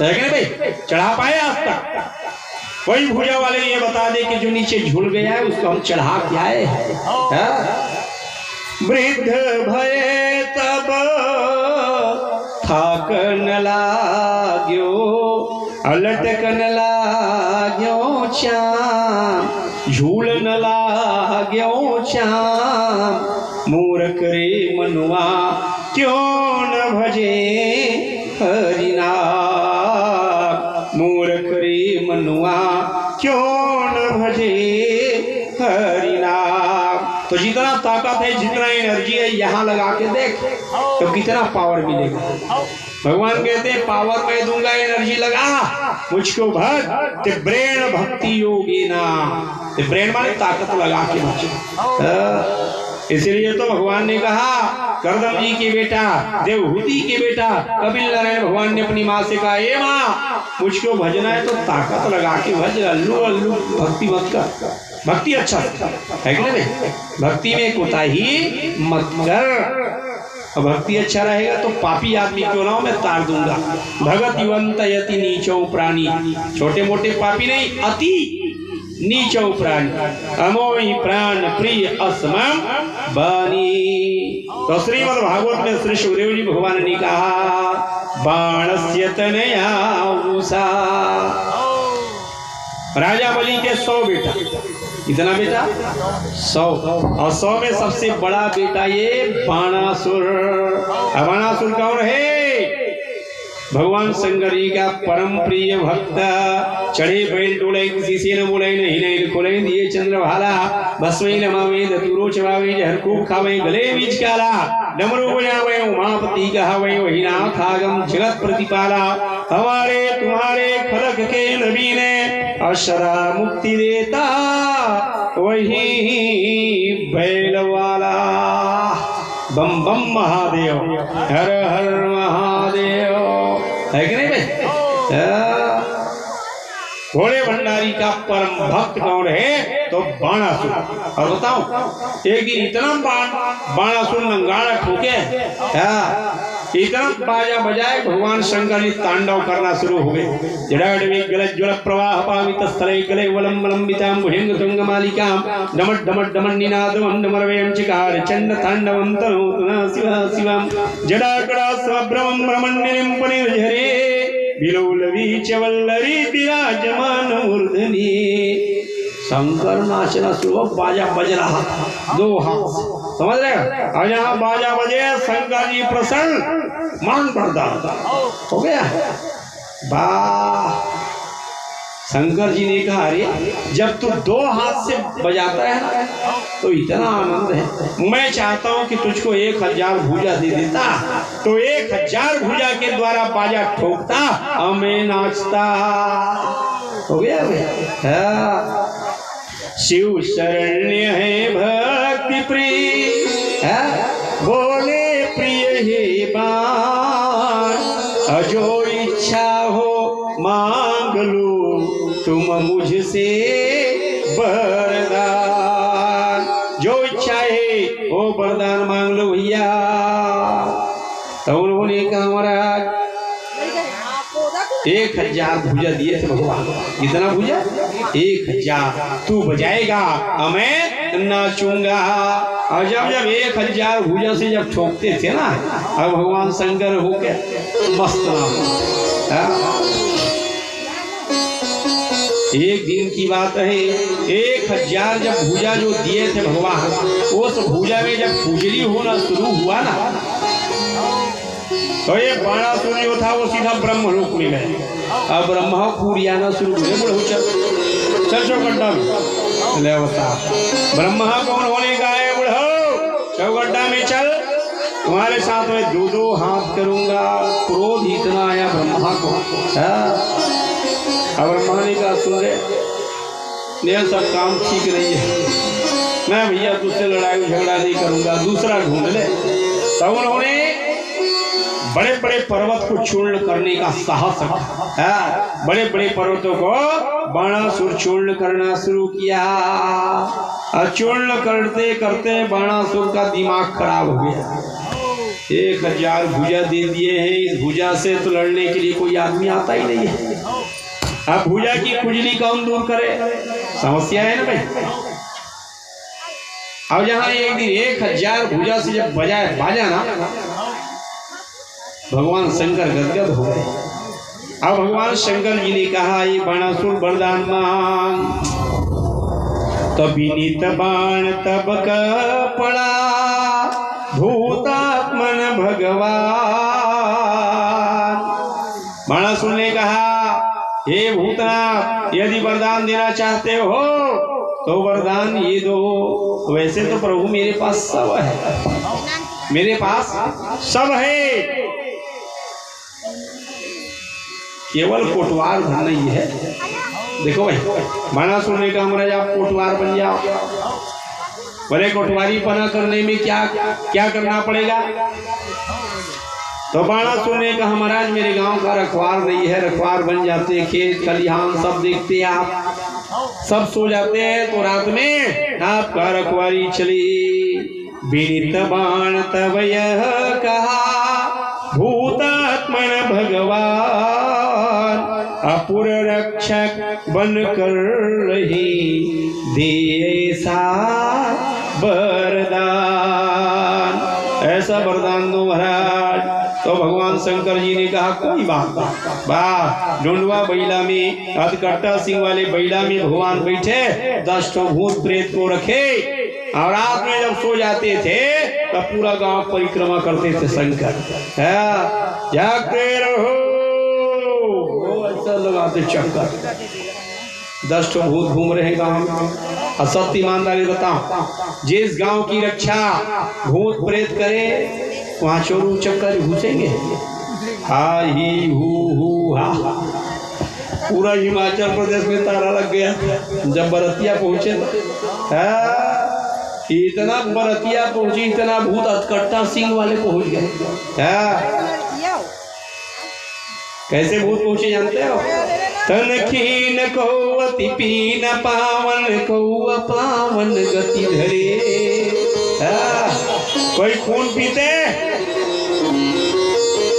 है कि नहीं भाई? चढ़ा पाए आज तक? कोई भूजा वाले ये बता दे कि जो नीचे झूल गया है उसको हम चढ़ा के आए हैं। वृद्ध भये तब थाकन लाग्यो, अलटकन लाग्यो चाम, झूलन लाग्यो चाम। मूर्ख रे मनुआ क्यों न भजे हरिनाम, मूर्ख रे मनुआ क्यों न भजे हरिनाम। तो जितना ताकत है, जितना एनर्जी है, यहाँ लगा के देख तो कितना पावर मिलेगा। भगवान कहते हैं पावर मैं दूंगा, एनर्जी लगा मुझको भक्त। ते ब्रेन भक्ति योगी ना, ते ब्रेन माने ताकत लगा के बचे। इसलिए तो भगवान ने कहा, करदम जी के बेटा, देवहूति के बेटा कपिल नारायण भगवान ने अपनी माँ से कहा, ए माँ मुझको भजना है तो ताकत लगा के भज, अल्लू अल्लू भक्ति मत कर। भक्ति अच्छा है कि नहीं? भक्ति में कोताही मत कर। भक्ति अच्छा रहेगा तो पापी आदमी क्यों ना हो, मैं तार दूंगा। भगत युवंत यति नीचो प्राणी, छोटे मोटे पापी नहीं, अति नीचो प्राणी। अमोहि प्राण प्रिय असमम बानी। तो श्रीमद् भागवत में श्री सुखदेव जी भगवान ने कहा, बाणस्य तनया उषा। राजा बलि के 100 बेटा, कितना बेटा? 100। और 100 में सबसे बड़ा बेटा ये बाणासुर। बाणासुर कौन है? भगवान शंकर जी का परम प्रिय भक्त। चढ़े बैल डोले, किसी से न बोले, नहीं नहीं खोले, दिए चंद्र भाला, भस्मै नमावे धतूरो चबावे, जहर खूब खावे, गले बीच काला, डमरू बजावे, उमापति कहावे, वही नाथ आगम जगत प्रतिपाला। हमारे तुम्हारे खलक के नबी ने अशरा मुक्ति देता, वही बैल वाला। बम बम महादेव, हर हर महादेव, है कि नहीं भाई? घोड़े भंडारी का परम भक्त कौन है? तो बाणासुर। और बताओ, एक दिन इतना बाणासुर नंगाड़ा ठोके, इतना बाजा बजाए, भगवान शंकर जी तांडव करना शुरू हो गए। जड़ाडवे गलत ज्वल प्रवाह पावित स्थले गले वलम वलंबिताम भुजंग तुंग मालिकाम, डमट डमट डमट निनादम डमरवेम चिकार चंड तांडवम तनोतुना शिवा शिवम, जड़ाकड़ा स्वभ्रमं ब्रह्मण्यनिम पनिर्झरे, बिलोलवी चवल्लरी विराजमान मूर्धनि। शंकर नाचना शुरू, बाजा बज रहा 2 हाथ, समझ रहे? और यहाँ बाजा बजे, शंकर जी प्रसन्न, मान बरदान हो गया। वाह! शंकर जी ने कहा, अरे जब तू 2 हाथ से बजाता है ना तो इतना आनंद है, मैं चाहता हूँ कि तुझको 1000 भुजा दे देता, तो 1000 भुजा के द्वारा बाजा ठोकता और मैं नाचता। हो गया भैया। शिव शरण्य है भक्ति प्रिय, बोले प्रिय हे बाण, जो इच्छा हो मांग लो तुम मुझसे वरदान। जो इच्छा है वो वरदान मांग लो भैया। तो उन्होंने कहा, महाराज 1000 भुजा दिए थे भगवान। कितना भुजा? 1000। तू बजाएगा और मैं नाचूंगा। और जब 1000 भुजा से जब ठोकते थे ना, अब भगवान शंकर होके मस्त ना। एक दिन की बात है, 1000 जब भुजा जो दिए थे भगवान, उस भुजा में जब खुजली होना शुरू हुआ ना, तो ये बाणासुर जो था वो सीधा ब्रह्मलोक में गए। अब ब्रह्मा पूरी आना शुरू हुए, बुढ़ऊ चल चौगड्डा में ले बता। ब्रह्मा कौन होने का है? बुढ़ऊ चौगड्डा में चल, तुम्हारे साथ में 2-2 हाथ करूंगा। क्रोध इतना आया ब्रह्मा को। अब ब्रह्मा ने कहा, सुन रे ये सब काम ठीक नहीं है, मैं भैया तुझसे लड़ाई झगड़ा नहीं करूंगा, दूसरा ढूंढ ले। तब उन्होंने बड़े बड़े पर्वत को चूर्ण करने का साहस रखा। बड़े बड़े पर्वतों को बाणासुर चूर्ण करना शुरू किया। और चूर्ण करते करते बाणासुर का दिमाग खराब हो गया। 1000 भुजा दे दिए हैं, इस भुजा से तो लड़ने के लिए कोई आदमी आता ही नहीं है। अब भुजा की खुजली कौन दूर करे, समस्या है ना भाई। अब जहां एक दिन 1000 भुजा से जब बजाए बाजा ना, भगवान शंकर गदगद हो गए। अब भगवान शंकर जी ने कहा, ये बाणासुर वरदान मांग। तभी नित बाण तब का पड़ा भूतात्मन भगवान। बाणासुर ने कहा, हे भूतनाथ, यदि वरदान देना चाहते हो तो वरदान ये दो। वैसे तो प्रभु मेरे पास सब है, मेरे पास सब है, केवल कोटवार भर नहीं है। देखो भाई, बाणासुर ने कहा, महाराज आप कोटवार बन जाओ। बोले कोटवारी पना करने में क्या क्या करना पड़ेगा? तो बाणासुर ने कहा, महाराज मेरे गांव का रखवार नहीं है, रखवार बन जाते, खेत खलिहान सब देखते आप, सब सो जाते हैं, तो रात में आपका रखवारी चली। विनित बाण तब यह कहा भूतात्मन भगवान, अपुर रक्षक बन कर रही दे सा वरदान। ऐसा वरदान दो महाराज। तो भगवान शंकर जी ने कहा, कोई बात नहीं, वाह ढूंढवा बैला में, अधकट्टा सिंह वाले बैला में भगवान बैठे, 10 भूत प्रेत को रखे, और रात में जब सो जाते थे तब पूरा गांव परिक्रमा करते थे शंकर। जागते रहो, ऐसा लगाते चक्कर। 10 भूत घूम रहे गांव में। और सत्य ईमानदारी बताओ, जिस गांव की रक्षा भूत प्रेत करे वहां चोरू चक्कर घुसेंगे। हा ही हु हा। पूरा हिमाचल प्रदेश में ताला लग गया जब बरतिया पहुंचे। इतना बरतिया पहुंची, इतना भूत अधकट्टा सिंह वाले पहुंच गए। कैसे भूत पहुंचे जानते हो? तन खीन को अति पीन पावन को पावन गति धरे। कोई खून पीते,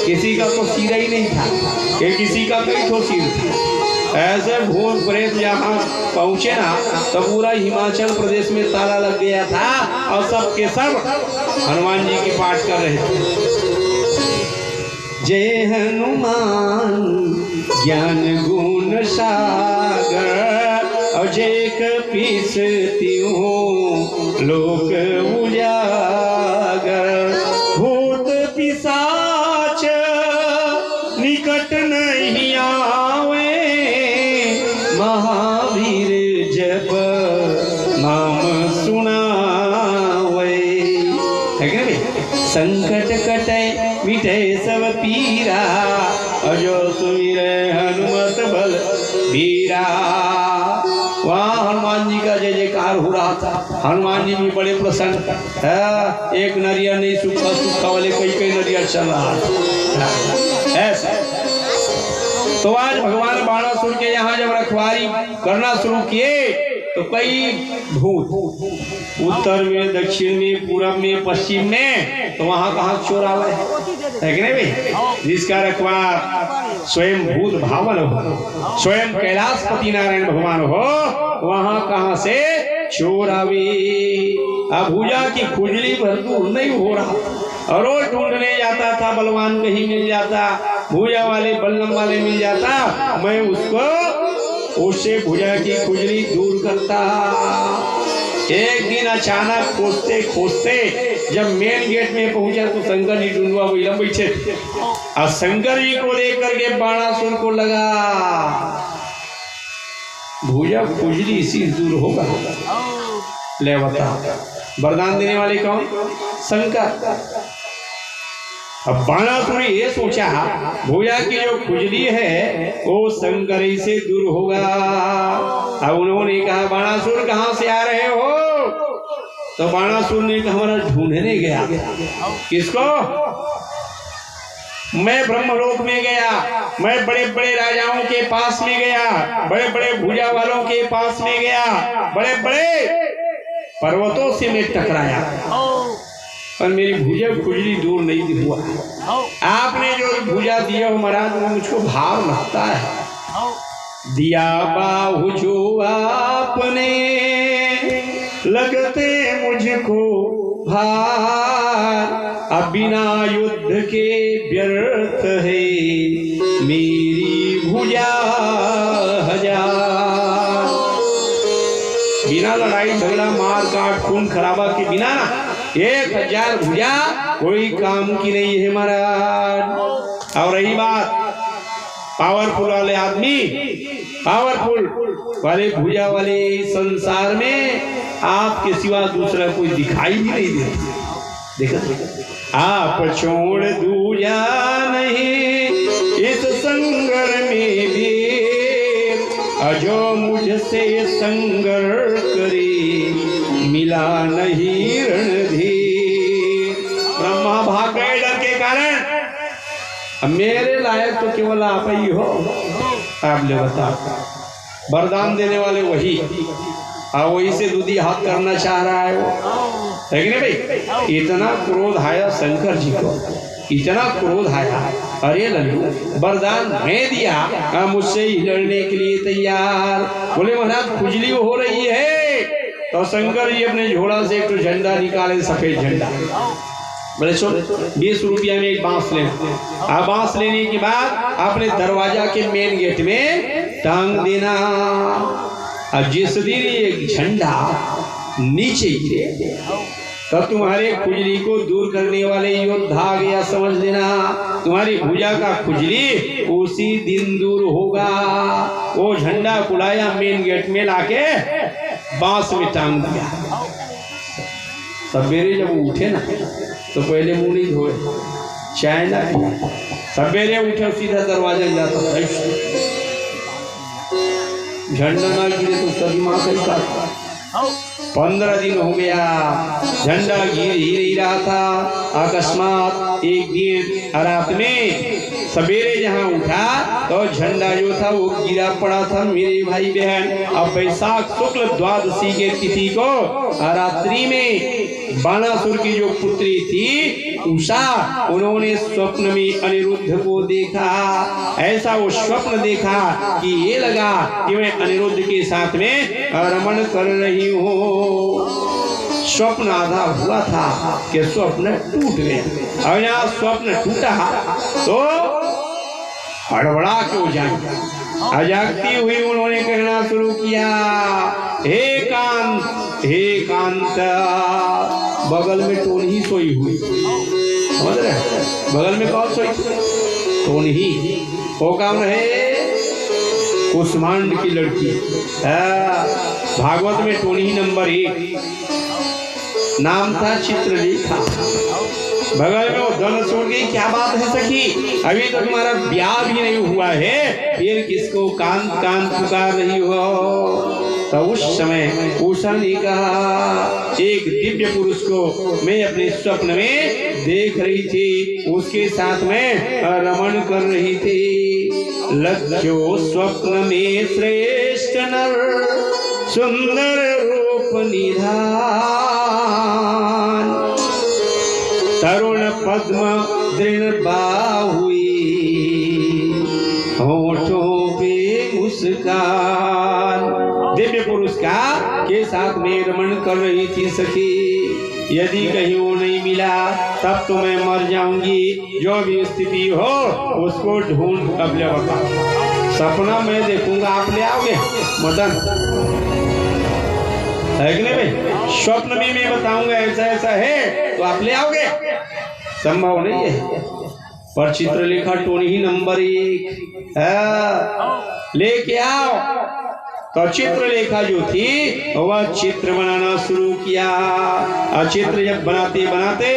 किसी का तो सिर ही नहीं था, कि किसी का कई ठो सिर था। ऐसे भूत प्रेत यहाँ पहुंचे ना तो पूरा हिमाचल प्रदेश में ताला लग गया था, और सब के सब हनुमान जी की पाठ कर रहे थे। जय हनुमान ज्ञान गुण सागर, और जय कपीस त्यों लोक उजागर। भूत पिशाच निकट नहीं आवे, महावीर जप नाम सुनावे। है क्या भाई? संकट कटे मिटे सब पीरा, अजो सुमिरे हनुमत बल बीरा। वहाँ हनुमान जी का जय जयकार हो रहा था। हनुमान जी भी बड़े प्रसन्न है। एक नरिया नहीं सूखा, सूखा वाले कई नरिया चल रहा है ऐसा। तो आज भगवान बाणासुर के यहाँ जब रखवारी करना शुरू किए तो कई भूत उत्तर में, दक्षिण में, पूरब में, पश्चिम में, तो वहाँ कहाँ चोर आवे है कि नहीं भाई? जिसका रखवार स्वयं भूत भावन हो, स्वयं कैलाशपति नारायण भगवान हो, वहाँ कहाँ से चोर आवे। अब भुजा की खुजली भरपूर नहीं हो रहा, और रोज ढूंढने जाता था, बलवान कहीं मिल जाता, भुजा वाले बल्लम वाले मिल जाता, मैं उससे भुजा की खुजली दूर करता। एक दिन अचानक खोजते खोजते जब मेन गेट में पहुंचा तो शंकर जी ढूंढवा बैलम बैठे, और शंकर जी को देख करके बाणासुर को लगा भुजा खुजली इसी दूर होगा। ले बता, वरदान देने वाले कौन? शंकर। अब बाणासुर ये सोचा भुजा की जो खुजली है वो शंकर से दूर होगा। अब उन्होंने कहा बाणासुर कहाँ से आ रहे हो? तो बाणासुर ने कहा हमारा ढूंढने गया। किसको? मैं ब्रह्मलोक में गया, मैं बड़े बड़े राजाओं के पास में गया, बड़े बड़े भुजा वालों के पास में गया, बड़े बड़े पर्वतों से मैं टकराया और मेरी भुजा खुजली दूर नहीं हुआ। आपने जो भुजा दिया हो महाराज वो मुझको भार लगता है। दिया बाहु जो आपने लगते मुझको भार, अब बिना युद्ध के व्यर्थ है मेरी भुजा हजार। बिना लड़ाई झगड़ा मार काट खून खराबा के बिना ना 1000 भुजा कोई काम की नहीं है महाराज। और रही बात पावरफुल वाले आदमी, पावरफुल वाले भुजा वाले संसार में आपके सिवा दूसरा कोई दिखाई भी नहीं देता। देखा आप छोड़ दूजा नहीं इस संगर में भी, अजो मुझसे संगर करे मिला नहीं रणधीर। ब्रह्मा भाग गए डर के कारण। मेरे लायक तो केवल आप ही हो। आप ले बता, वरदान देने वाले वही, और वही से दूधी हाथ करना चाह रहा है वो, है कि नहीं भाई? इतना क्रोध आया शंकर जी को, इतना क्रोध आया। अरे लल्लू वरदान मैं दिया, मुझसे ही लड़ने के लिए तैयार। बोले महाराज खुजली हो रही है। तो शंकर जी अपने झोला से एक तो झंडा निकाले, सफेद झंडा। बोले सुन 20 रुपया में एक बांस ले। बांस लेने के बाद अपने दरवाजा के मेन गेट में टांग देना। अब जिस दिन एक झंडा नीचे गिरे तो तुम्हारे खुजली को दूर करने वाले योद्धा आ गया, समझ लेना। तुम्हारी भुजा का खुजली उसी दिन दूर होगा। वो झंडा कुलाया मेन गेट में लाके बांस में टांग दिया। सवेरे जब उठे ना तो पहले मुंह नहीं धोए, चाय ना पिया, सवेरे उठे सीधा दरवाजा जाता था। झंडा ना गिरे तो उसका दिमाग ही काटता। 15 दिन हो गया, झंडा गिर ही नहीं रहा था। अकस्मात एक दिन रात में सवेरे जहाँ उठा तो झंडा जो था वो गिरा पड़ा था। मेरे भाई बहन, अब वैशाख शुक्ल द्वादशी के तिथि को रात्रि में बाणासुर की जो पुत्री थी उषा, उन्होंने स्वप्न में अनिरुद्ध को देखा। ऐसा वो स्वप्न देखा कि ये लगा कि मैं अनिरुद्ध के साथ में रमण कर रही हूँ। स्वप्न आधा हुआ था कि स्वप्न टूट गया। और यहाँ स्वप्न टूटा तो हड़बड़ा क्यों जागी। जागती हुई उन्होंने कहना शुरू किया, हे कांत, हे कांत। बगल में टोनही सोई हुई, समझ रहे? बगल में कौन सोई? टोनही। वो कौन है? कुष्मांड की लड़की। भागवत में टोनही नंबर 1, नाम था चित्रलेखा। बगल में वो धन छोड़ गई। क्या बात है सखी, अभी तो तुम्हारा ब्याह भी नहीं हुआ है, फिर किसको कांत कांत पुकार रही हो? तो उस समय उषा ने कहा, एक दिव्य पुरुष को मैं अपने स्वप्न में देख रही थी, उसके साथ में रमण कर रही थी। लक्ष्यो स्वप्न में श्रेष्ठ नर, सुंदर रूप निधान, तरुण पद्म दृढ़ बाहुई, होठों पे मुस्कान। दिव्य पुरुष का के साथ में रमण कर रही थी सखी। यदि कहीं वो नहीं मिला तब तो मैं मर जाऊंगी। जो भी स्थिति हो उसको ढूंढ कब ले बता। सपना मैं देखूंगा, आप ले आओगे मदन, है कि नहीं भाई? स्वप्न में मैं बताऊंगा ऐसा ऐसा है तो आप ले आओगे? संभव नहीं है। पर चित्रलेखा टोनही नंबर 1 लेके आओ। तो चित्रलेखा जो थी वह चित्र बनाना शुरू किया। और चित्र जब बनाते बनाते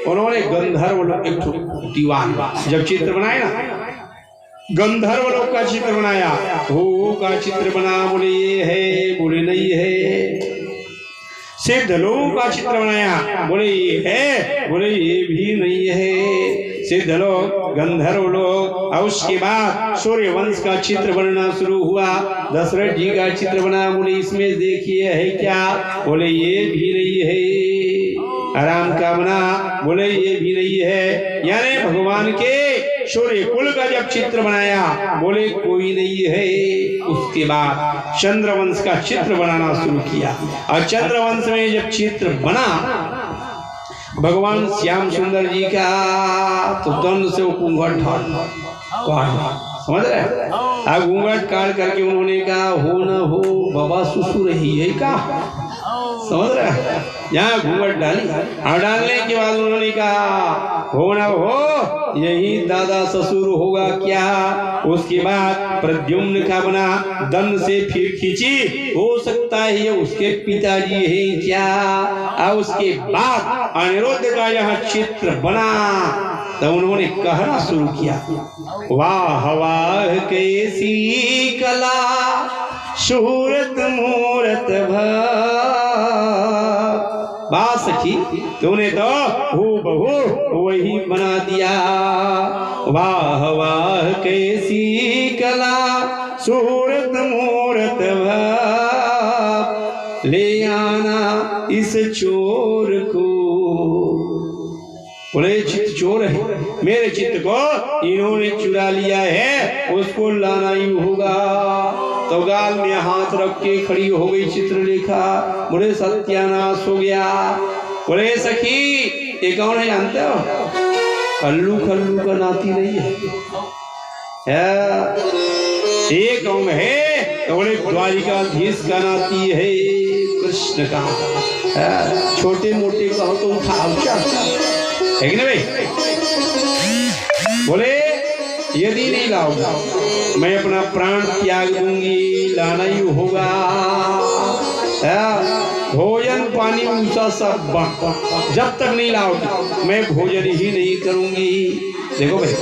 उन्होंने गंधर्व लोग एक दीवान जब चित्र बनाए ना, गंधर्व लोग का चित्र बनाया, हो का चित्र बना, बोले ये है, बोले नहीं है। सिद्ध लोगों का चित्र बनाया, बोले ये है, बोले ये भी नहीं है। सिद्ध लोग, गंधर्व लोग, और उसके बाद सूर्य वंश का चित्र बनना शुरू हुआ। दशरथ जी का चित्र बना, बोले इसमें देखिए है क्या, बोले ये भी नहीं है। राम का बना, बोले ये भी नहीं है। यानी भगवान के सूर्य कुल का जब चित्र बनाया, बोले कोई नहीं है। उसके बाद चंद्रवंश का चित्र बनाना शुरू किया, और चंद्रवंश में जब चित्र बना भगवान श्याम सुंदर जी का, तो दंड से वो घूंघट समझ रहे, अब घूंघट काट करके उन्होंने कहा हो न हो बाबा ससुर ही है का, समझ रहे, यहाँ घूंघट डाली, और डालने के बाद उन्होंने कहा हो न हो यही दादा ससुर होगा क्या। उसके बाद प्रद्युम्न का बना, दंड से फिर खींची, हो सकता है ये उसके पिताजी है क्या। और उसके बाद अनिरुद्ध का यहाँ चित्र बना, तो उन्होंने कहना शुरू किया, वाह वाह कैसी कला सूरत मूरत बात सखी, तूने तो हूबहू वही बना दिया। वाह वाह कैसी कला सूरत मूरत ले आना इस चोर को। बोले चित्त चोर है, मेरे चित्त को इन्होंने चुरा लिया है, उसको लाना ही होगा। तो गाल में हाथ रख के खड़ी हो गई चित्रलेखा, बोले सत्यानाश हो गया। बोले सखी ये कौन है जानते हो, खल्लू खल्लू का नाती नहीं है, ये कौन है, तो बोले द्वारिकाधीश का नाती है, कृष्ण का। छोटे मोटे कहो तो उठा है कि नहीं भाई। बोले यदि नहीं लाओगा मैं अपना प्राण त्याग दूंगी, लाना ही होगा। भोजन पानी ऊंचा सब जब तक नहीं लाओगी मैं भोजन ही नहीं करूंगी। देखो भाई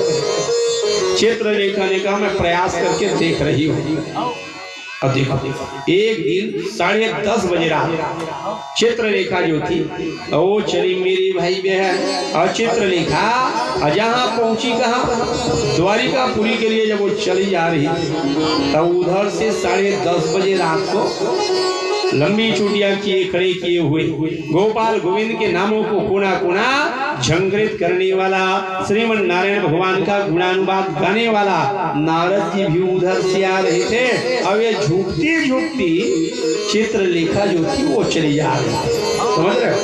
चित्रलेखा ने कहा मैं प्रयास करके देख रही हूँ। अब देखो एक दिन 10:30 बजे रात चित्रलेखा जो थी वो चली मेरी भाई बहन, और चित्रलेखा जहाँ पहुंची कहाँ द्वारिकापुरी के लिए जब वो चली जा रही थी, तब उधर से 10:30 बजे रात को लंबी चूटियां किए खड़े किए हुए गोपाल गोविंद के नामों को कोना कोना झंकृत करने वाला, श्रीमन नारायण भगवान का गुणानुवाद गाने वाला नारद जी भी उधर से आ रहे थे। अब ये झुकती झुकती चित्रलेखा जो थी वो चली जा रही, समझ रहे।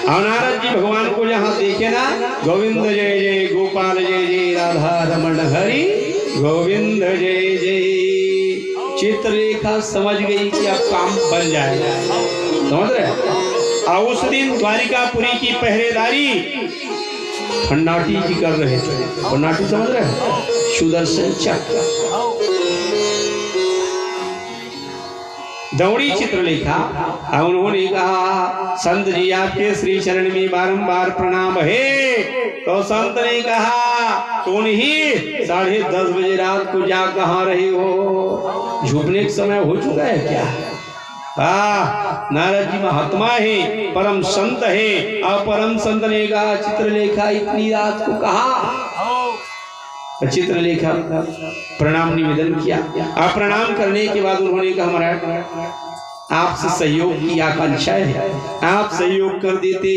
और नारद जी भगवान को जहाँ देखे ना, गोविंद जय जय गोपाल जय जय राधा रमण हरि गोविंद जय जय। चित्रलेखा समझ गई कि अब काम बन जाएगा, समझ रहे। और उस दिन द्वारिकापुरी की पहरेदारी फन्नाटी जी कर रहे थे। फन्नाटी समझ रहे, सुदर्शन चक्र। दौड़ी चित्रलेखा, उन्होंने कहा संत जी आपके श्री चरण में बारंबार प्रणाम है। तो संत ने कहा तुम ही 10:30 बजे रात को जा कहाँ रहे हो, झुकने का समय हो चुका है क्या। नारद जी महात्मा है, परम संत है। और परम संत ने कहा चित्रलेखा इतनी रात को कहा। चित्रलेखा प्रणाम निवेदन किया, और प्रणाम करने के बाद उन्होंने कहा महाराज आपसे सहयोग की आकांक्षा है, आप सहयोग कर देते।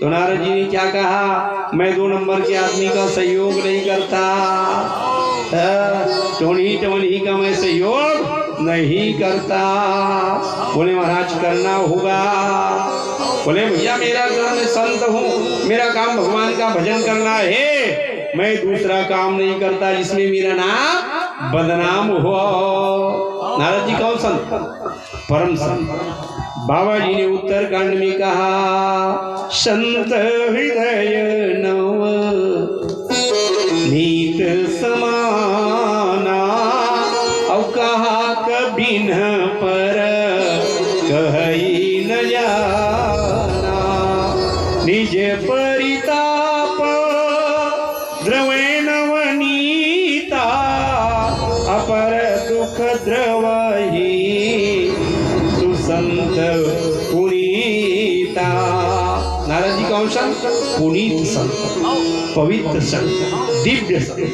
तो नारद जी ने क्या कहा, मैं 2 नंबर के आदमी का सहयोग नहीं करता, टोनी टवनी का मैं सहयोग नहीं करता। बोले महाराज करना होगा। बोले भैया मेरा काम, मैं संत हूँ, मेरा काम भगवान का भजन करना है, मैं दूसरा काम नहीं करता जिसमें मेरा नाम बदनाम हो। नारद जी कौन संत, परम संत। बाबा जी ने उत्तरकांड में कहा संत हृदय नव नीत समाना, और कहा कभी न पर कही न जाना। संत पुनीता। नारद जी कौन संत? पुनीत संत, पवित्र संत, दिव्य संत।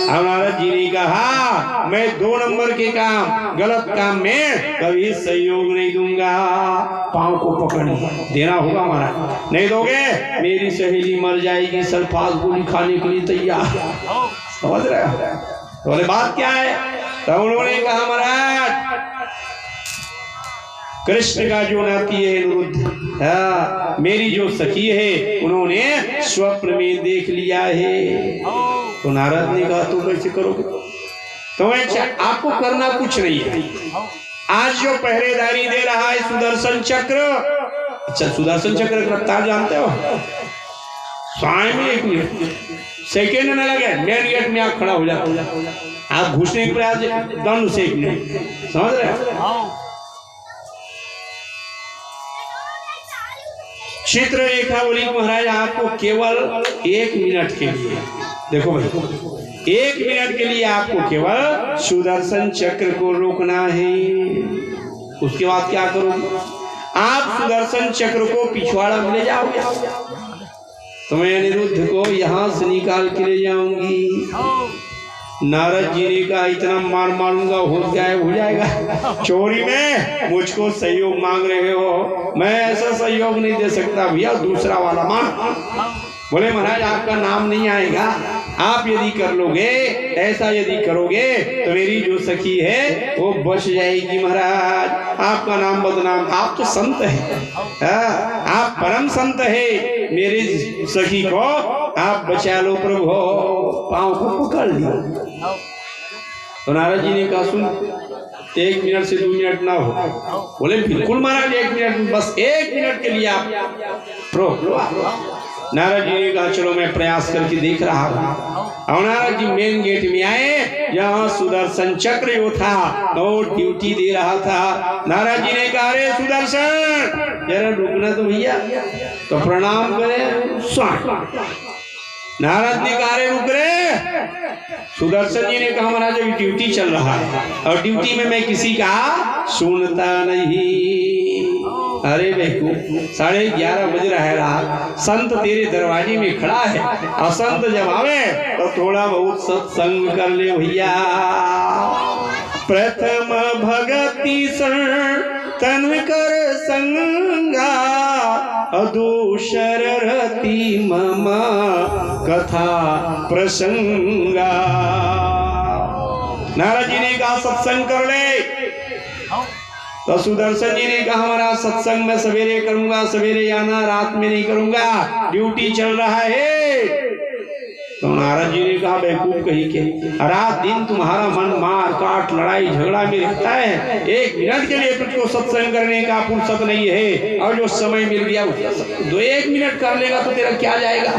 अब नारद जी ने कहा मैं 2 नंबर के काम, गलत काम में कभी सहयोग नहीं दूंगा। पांव को पकड़ देना होगा महाराज, नहीं दोगे मेरी सहेली मर जाएगी, सल्फास गोली खाने के लिए तैयार। समझ रहे हो? बोले बात क्या है? तब उन्होंने कहा महाराज कृष्ण का जो नाती है अनिरुद्ध, मेरी जो सखी है उन्होंने स्वप्न में देख लिया है। तो नारद ने कहा तो कैसे करोगे? तो आपको करना कुछ नहीं है। आज जो पहरेदारी दे रहा है सुदर्शन चक्र, अच्छा सुदर्शन चक्र रफ्तार जानते हो? साय में 1 मिनट सेकेंड न लगे, मेन गेट में आप खड़ा हो जाते, आप घुसने के प्रयास दंड से 1 मिनट। समझ रहे हो? चित्रलेखा बोली महाराज आपको केवल 1 मिनट के लिए, देखो भाई 1 मिनट के लिए आपको केवल सुदर्शन चक्र को रोकना है। उसके बाद क्या करोगे? आप सुदर्शन चक्र को पिछवाड़ा में ले जाओगे, तो मैं अनिरुद्ध को यहां से निकाल के ले जाऊंगी। नारद जी ने कहा इतना मार मारूंगा होश गायब हो जाएगा। चोरी में मुझको सहयोग मांग रहे हो, मैं ऐसा सहयोग नहीं दे सकता भैया, दूसरा वाला मान। बोले महाराज आपका नाम नहीं आएगा, आप यदि कर लोगे, ऐसा यदि करोगे तो मेरी जो सखी है वो बच जाएगी महाराज, आपका नाम बदनाम। आप तो संत है, आप परम संत है, मेरी सखी को आप बचा लो प्रभु। पांव को पकड़ लिया। तो नारद जी ने कहा सुन 1 मिनट से 2 मिनट ना हो। बोले बिल्कुल महाराज 1 मिनट, बस 1 मिनट के लिए आप रोक लो। नारद जी ने कहा चलो मैं प्रयास करके देख रहा हूँ। और नारद जी मेन गेट में आए, जहाँ सुदर्शन चक्र जो था वो ड्यूटी दे रहा था। नारद जी ने कहा अरे सुदर्शन जरा रुकना तो भैया, तो प्रणाम करे। नारद ने कहा अरे रुक रे। सुदर्शन जी ने कहा महाराज अभी ड्यूटी चल रहा है और ड्यूटी में मैं किसी का सुनता नहीं। अरे बेवकूफ 11:30 बज रहा है रात, संत तेरे दरवाजे में खड़ा है, और संत जब आवे तो थोड़ा बहुत सत्संग कर ले भैया। प्रथम भगति तन कर संगा, अदूसर रति मम कथा प्रसंगा। नारद जी ने कहा सत्संग कर ले। तो सुदर्शन जी ने कहा हमारा सत्संग मैं सवेरे करूंगा, सवेरे आना, रात में नहीं करूंगा, ड्यूटी चल रहा है। तो नारद जी ने कहा बेवकूफ कही के, रात दिन तुम्हारा मन मार काट लड़ाई झगड़ा में रहता है, 1 मिनट के लिए तुझको सत्संग करने का फुर्सत नहीं है, और जो समय मिल गया उसका 1 मिनट कर लेगा तो तेरा क्या जाएगा?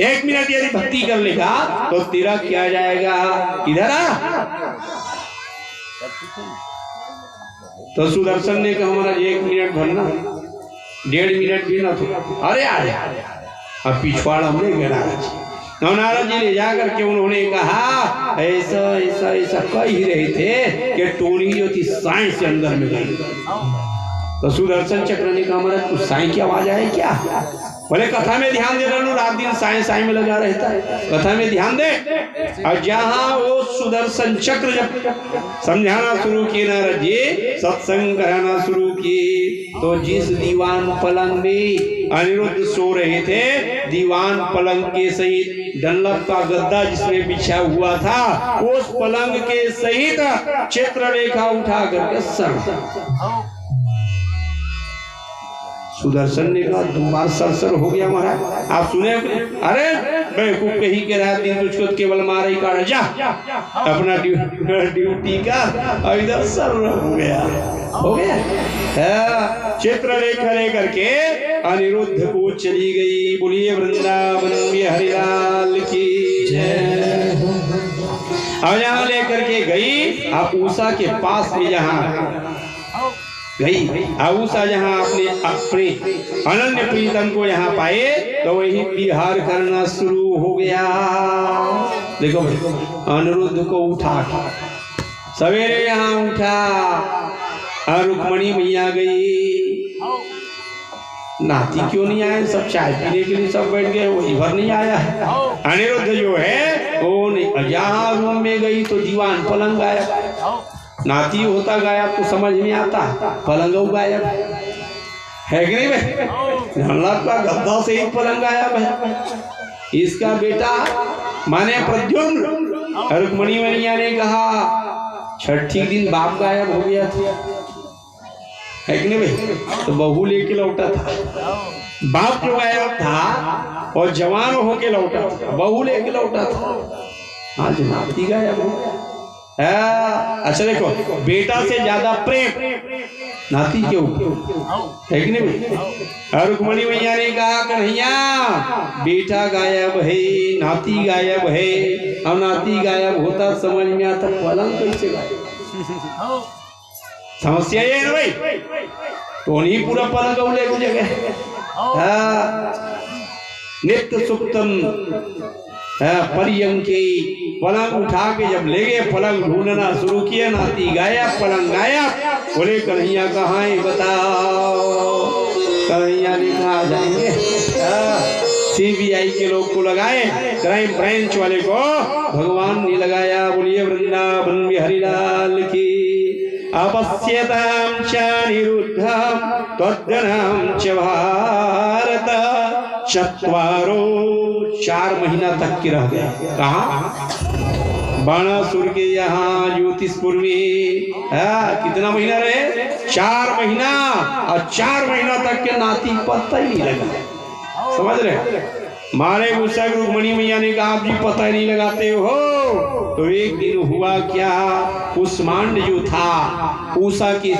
1 मिनट यदि भक्ति कर लेगा तो तेरा क्या जाएगा? इधर आ। तो सुदर्शन ने कहा हमारा 1 मिनट भरना, 1.5 मिनट भी ना तो अरे अब पिछवाड़ा हमने गिरा। नारद जी ले जाकर के उन्होंने कहा ऐसा ऐसा ऐसा कह ही रहे थे कि टोनी जो थी साई से अंदर में गई। तो सुदर्शन चक्र ने कहा हमारा कुछ साई की आवाज आए क्या? बोले कथा में ध्यान दे रहा, रात दिन साई साई में लगा रहता है, कथा में ध्यान दे। और जहां वो सुदर्शन चक्र जब समझाना शुरू किए नारद जी, सत्संग कराना शुरू किए, तो जिस दीवान पलंग में अनिरुद्ध सो रहे थे, दीवान पलंग के सहित डंलप का गद्दा जिसमें बिछा हुआ था, उस पलंग के सहित चित्रलेखा उठा करके सर। सुदर्शन ने कहा तुम्हारा सरसर हो गया महाराज, आप सुने? अरे बेवकूफ कही के रात दिन तुझको केवल मार ही काट जा अपना ड्यूटी का, और इधर सर हो गया, हो गया। चित्रलेखा लेकर के अनिरुद्ध को चली गई। बोलिए वृंदावन बिहारी लाल की जय। अब यहाँ लेकर के गई आप उषा के पास में, जहाँ गई आऊषा जहाँ अपने अनन्य प्रीतम को यहाँ पाए तो वही विहार करना शुरू हो गया। देखो अनिरुद्ध को उठा सवेरे यहाँ उठा, रुक्मणी मैया गई, नाती क्यों नहीं आए? सब चाय पीने के लिए सब बैठ गए, वो इधर नहीं आया है। अनिरुद्ध जो है वो जहाँ रूम में गई तो दीवान पलंग गायब, नाती होता गायब तो समझ नहीं आता, पलंग गायब है कि नहीं भाई? धनलाभ का गद्दा से ही पलंग गायब है। इसका बेटा माने प्रद्युम्न, रुक्मणी मैया ने कहा छठी दिन बाप गायब हो गया था, है कि नहीं भाई? तो बहू लेके लौटा था, बाप जो गायब था और जवान होके लौटा था, बहू लेके लौटा था, आज नाती गायब हो गया। अच्छा देखो, बेटा से ज्यादा प्रेम नाती के ऊपर, है कि नहीं भाई? रुक्मणी मैया ने कहा कन्हैया बेटा गायब है, नाती गायब है, और नाती गायब होता समझ में आता पलंग कैसे गायब? समस्या ये है ना भाई, तो नहीं पूरा पलंग ले जगह नित्य सुप्तम पर्यंके, पलंग उठा के जब ले गए, पलंग ढूंढना शुरू किया, नाती गायब, पलंग गायब। बोले कन्हैया कहाँ है बताओ? कन्हैया ने कहा जाएंगे, CBI के लोग को लगाए, क्राइम ब्रांच वाले को भगवान ने लगाया। बोलिए वृंदावन बिहारी लाल की। अपश्यतां च निरुद्धं त्वद्गणं च भारत, चत्वारो 4 महीना तक के रह गए। कहाँ? बाणासुर के यहाँ ज्योतिषपुर में। कितना महीना रहे? 4 महीना, और 4 महीना तक के नाती पता ही नहीं लगा। समझ रहे? मारे गुस्सा रुक्मणी मैया ने कहा आप जी पता ही नहीं लगाते हो। तो एक दिन हुआ क्या, कुष्मांड जो था उषा के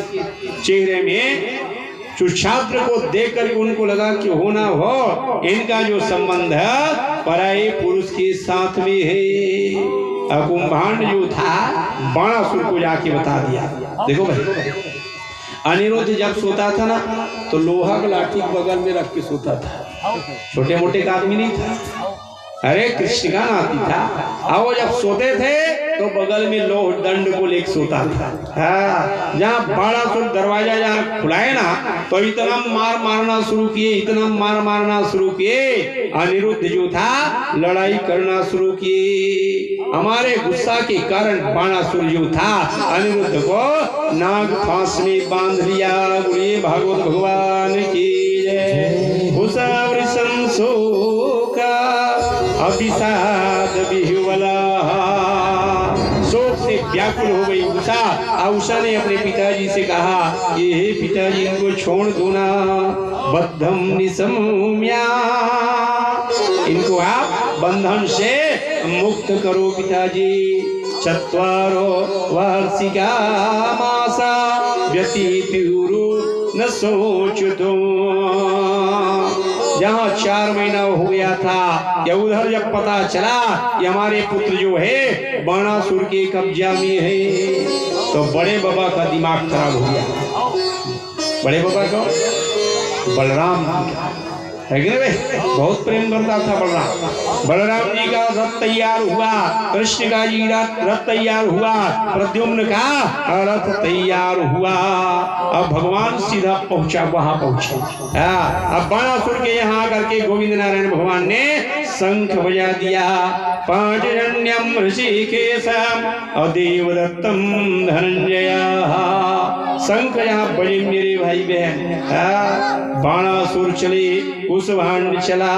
चेहरे में सुछात्र को देख कर उनको लगा कि होना हो इनका जो संबंध है पराये पुरुष के साथ में है। कुंभांड जो था बाणासुर को जाके बता दिया। देखो भाई, अनिरुद्ध जब सोता था ना तो लोहा का लाठी बगल में रख के सोता था, छोटे मोटे का आदमी नहीं था, अरे कृष्ण का नाती था। और वो जब सोते थे तो बगल में लोह दंड को लेकर सोता था। जहाँ बाणासुर दरवाजा जहाँ खुलाए ना तो इतना मार मारना शुरू किए, इतना मार मारना शुरू किए। अनिरुद्ध जो था लड़ाई करना शुरू किए। हमारे गुस्सा के कारण बाणासुर जो था अनिरुद्ध को नाग फांस में बांध लिया। बोलिए भागवत भगवान की जय। उषा शोका अभिषाद बिहुवला, शोक से व्याकुल हो गई उषा। उषा ने अपने पिताजी से कहा ये हे पिताजी इनको छोड़ दो ना, बद्धम निसम्या, इनको आप बंधन से मुक्त करो पिताजी। चत्वारो वार्षिका मासा व्यतीतुरु न सोच दो। जहाँ 4 महीना हो गया था या उधर जब पता चला कि हमारे पुत्र जो है बाणासुर के कब्जा में है तो बड़े बाबा का दिमाग खराब हो गया। बड़े बाबा को बलराम है कि नहीं, बहुत प्रेम करता था बलराम। बलराम जी का रथ तैयार हुआ, कृष्ण का जी रथ तैयार हुआ, प्रद्युम्न का रथ तैयार हुआ। अब भगवान सीधा पहुंचा, वहां पहुंचे। अब बाणासुर के यहाँ करके गोविंद नारायण भगवान ने शंख बजा दिया। पांचजन्यम ऋषिकेशम अदेवदत्तम धनंजय। शंख यहाँ बजे मेरे भाई बहन। बाणासुर चले, कुष्मांड चला।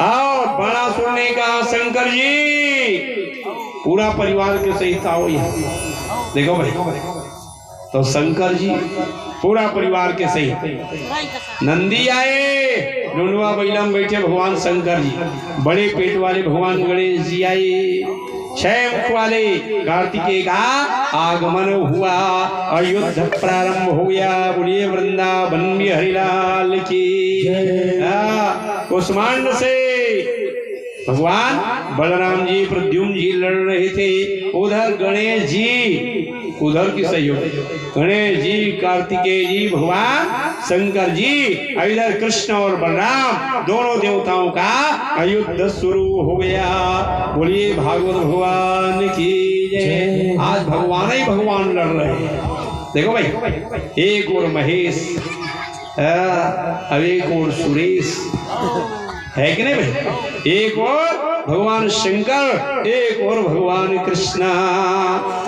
और बाणासुर ने कहा शंकर जी पूरा परिवार के सहित आओ यहाँ। देखो भाई, तो शंकर जी पूरा परिवार के सहित नंदी आए, रुंडवा बैलम बैठे भगवान शंकर जी। बड़े पेट वाले भगवान गणेश जी आए। 6 मुख वाले कार्तिकेय का आगमन हुआ और युद्ध प्रारंभ हो गया। बोलिए वृंदावन बिहारी लाल की। कुष्मांड से भगवान बलराम जी प्रद्युम्न जी लड़ रहे थे। उधर गणेश जी, उधर की सहयोग गणेश जी, कार्तिकेय जी, भगवान शंकर जी, इधर कृष्ण और बलराम दोनों देवताओं का युद्ध शुरू हो गया। बोलिए भागवत भगवान की जय। आज भगवान ही भगवान लड़ रहे हैं। देखो भाई, एक और महेश, अब एक और सुरेश, है कि नहीं भाई? एक और भगवान शंकर, एक और भगवान कृष्णा।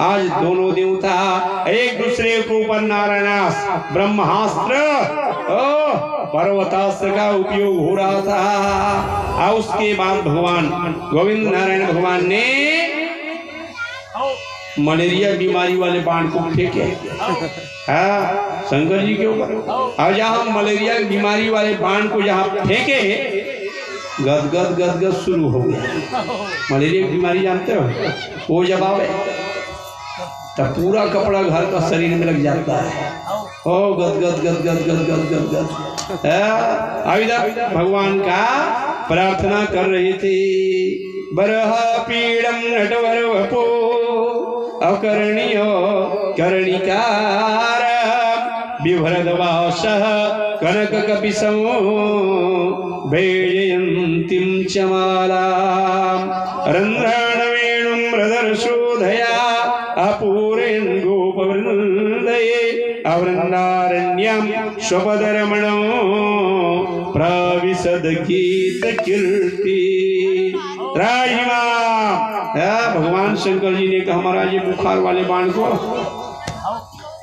आज दोनों देवता एक दूसरे के ऊपर नारायणास्त्र, ब्रह्मास्त्र, पर्वतास्त्र का उपयोग हो रहा था। और उसके बाद भगवान गोविंद नारायण भगवान ने मलेरिया बीमारी वाले बाण को फेंके, शंकर जी के ऊपर। और जहां मलेरिया बीमारी वाले बाण को जहां फेंके, गदगद गदगद शुरू हो गया। मलेरिया की बीमारी जानते हो, वो जब आवे तब पूरा कपड़ा घर का शरीर में लग जाता है। ओ गदगद गदगद गदगद गदगद। अभी तक भगवान का प्रार्थना कर रहे थे। बरह पीड़म नटवर वपो अकर्णियो कर्णिकार बिभ्रदवासः कनक कपिसमो वैजयन्तीं च मालां रन्ध्राण वेणुं मृदर्शोधया अपूरेण गोपवृन्दये अवृन्दारण्यं स्वपदरमणो प्रविशद गीत कीर्ति। राहिमा भगवान शंकर जी ने कहा, महाराज ये बुखार वाले बाण को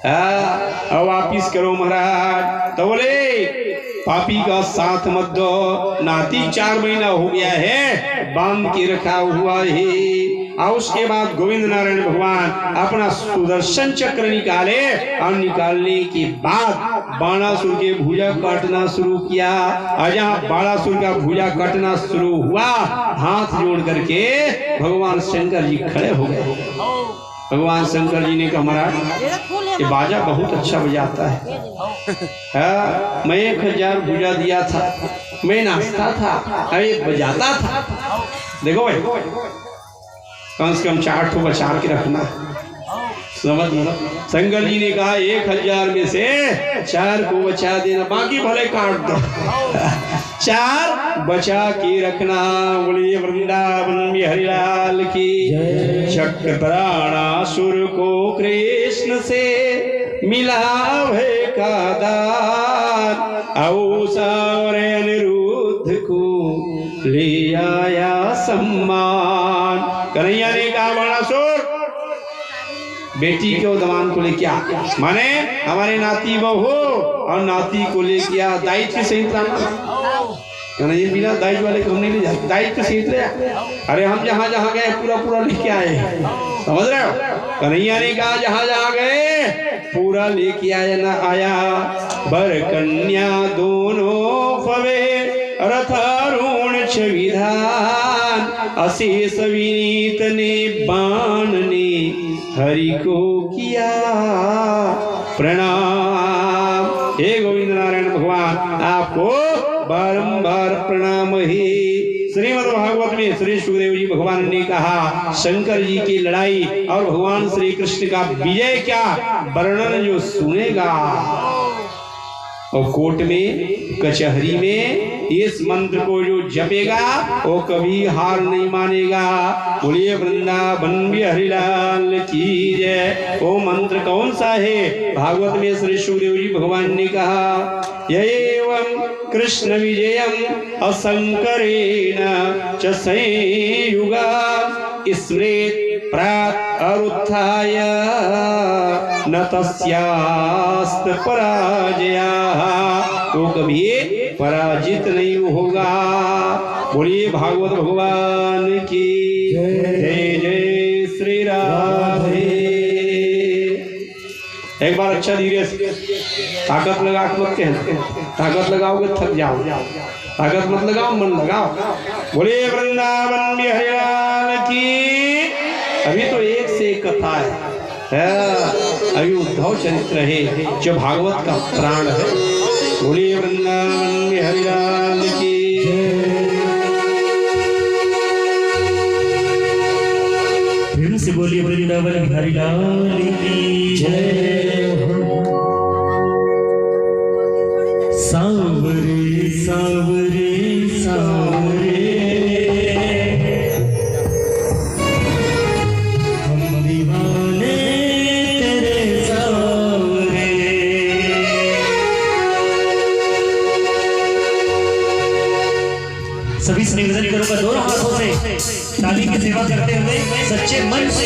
अब वापिस करो महाराज। तो बोले पापी का साथ मत दो, नाती 4 महीना हो गया है बांध के रखा हुआ है। और उसके बाद गोविंद नारायण भगवान अपना सुदर्शन चक्र निकाले, और निकालने के बाद बाणासुर के भुजा काटना शुरू किया। और जहाँ बाणासुर का भुजा काटना शुरू हुआ, हाथ जोड़ करके भगवान शंकर जी खड़े हो गए। भगवान शंकर जी ने कहा, महाराज ये बाजा बहुत अच्छा बजाता है। मैं 1000 भुजा दिया था, मैं नाचता था, अरे बजाता था। देखो भाई, कम से कम 4 ठो बचा के रखना, समझ लो। शंकर जी ने कहा 1000 में से 4 को बचा देना, बाकी भले काट दो, 4 बचा के रखना। बोलिए वृंदावन बिहारी लाल की। चक्रधराणासुर को कृष्ण से मिला भय का दान, और अनिरुद्ध को ले आया सम्मान। कन्हैया ने कहा, बाणासुर बेटी को दमान को लेके आ, माने हमारे नाती बहू और नाती को लेके आ, दायित्व सहित लाना। ये बिना दायित्व वाले को हम नहीं ले जाते, दायित्व सहित ले। अरे हम जहाँ जहाँ गए पूरा पूरा लेके आए, समझ रहे हो। कन्हैया ने कहा जहाँ जहाँ गए पूरा लेके आया ना आया। बर कन्या दोनों पवे रथारूढ़ विधान, अशेष विनीत ने बाण ने हरि को किया प्रणाम। हे गोविंद नारायण भगवान, आपको बारंबार प्रणाम है। श्रीमद् भागवत में श्री सुखदेव जी भगवान ने कहा, शंकर जी की लड़ाई और भगवान श्री कृष्ण का विजय क्या वर्णन जो सुनेगा, और कोर्ट में कचहरी में इस मंत्र को जो जपेगा वो कभी हार नहीं मानेगा। बोलिए वृंदावन बिहारी लाल की जय। वो मंत्र कौन सा है? भागवत में श्री सुखदेव जी भगवान ने कहा, एवं कृष्ण विजयम असंकरेण च संयुगा स्मृत प्रात अरुत्थाय न तस्यास्त पराजया। वो कभी पराजित नहीं होगा। बोलिए भागवत भगवान की जय। जय श्री राधे। एक बार अच्छा धीरे से ताकत लगा के मत कहना, ताकत लगाओगे थक जाओ, ताकत मत लगाओ, मन लगाओ। बोलिए वृंदावन बिहारी लाल की। अभी तो एक से एक कथा है, अभी उद्धव चरित्र है जो भागवत का प्राण है। बोलिए वृंदावन बिहारी लाल की। फिर से बोलिए वृंदावन बिहारी लाल की जय। सांवरे सांवरे सांवरे हम दीवाने तेरे सांवरे। सभी से निवेदन करूंगा दोनों हाथों से ताली की सेवा करते हुए सच्चे मन से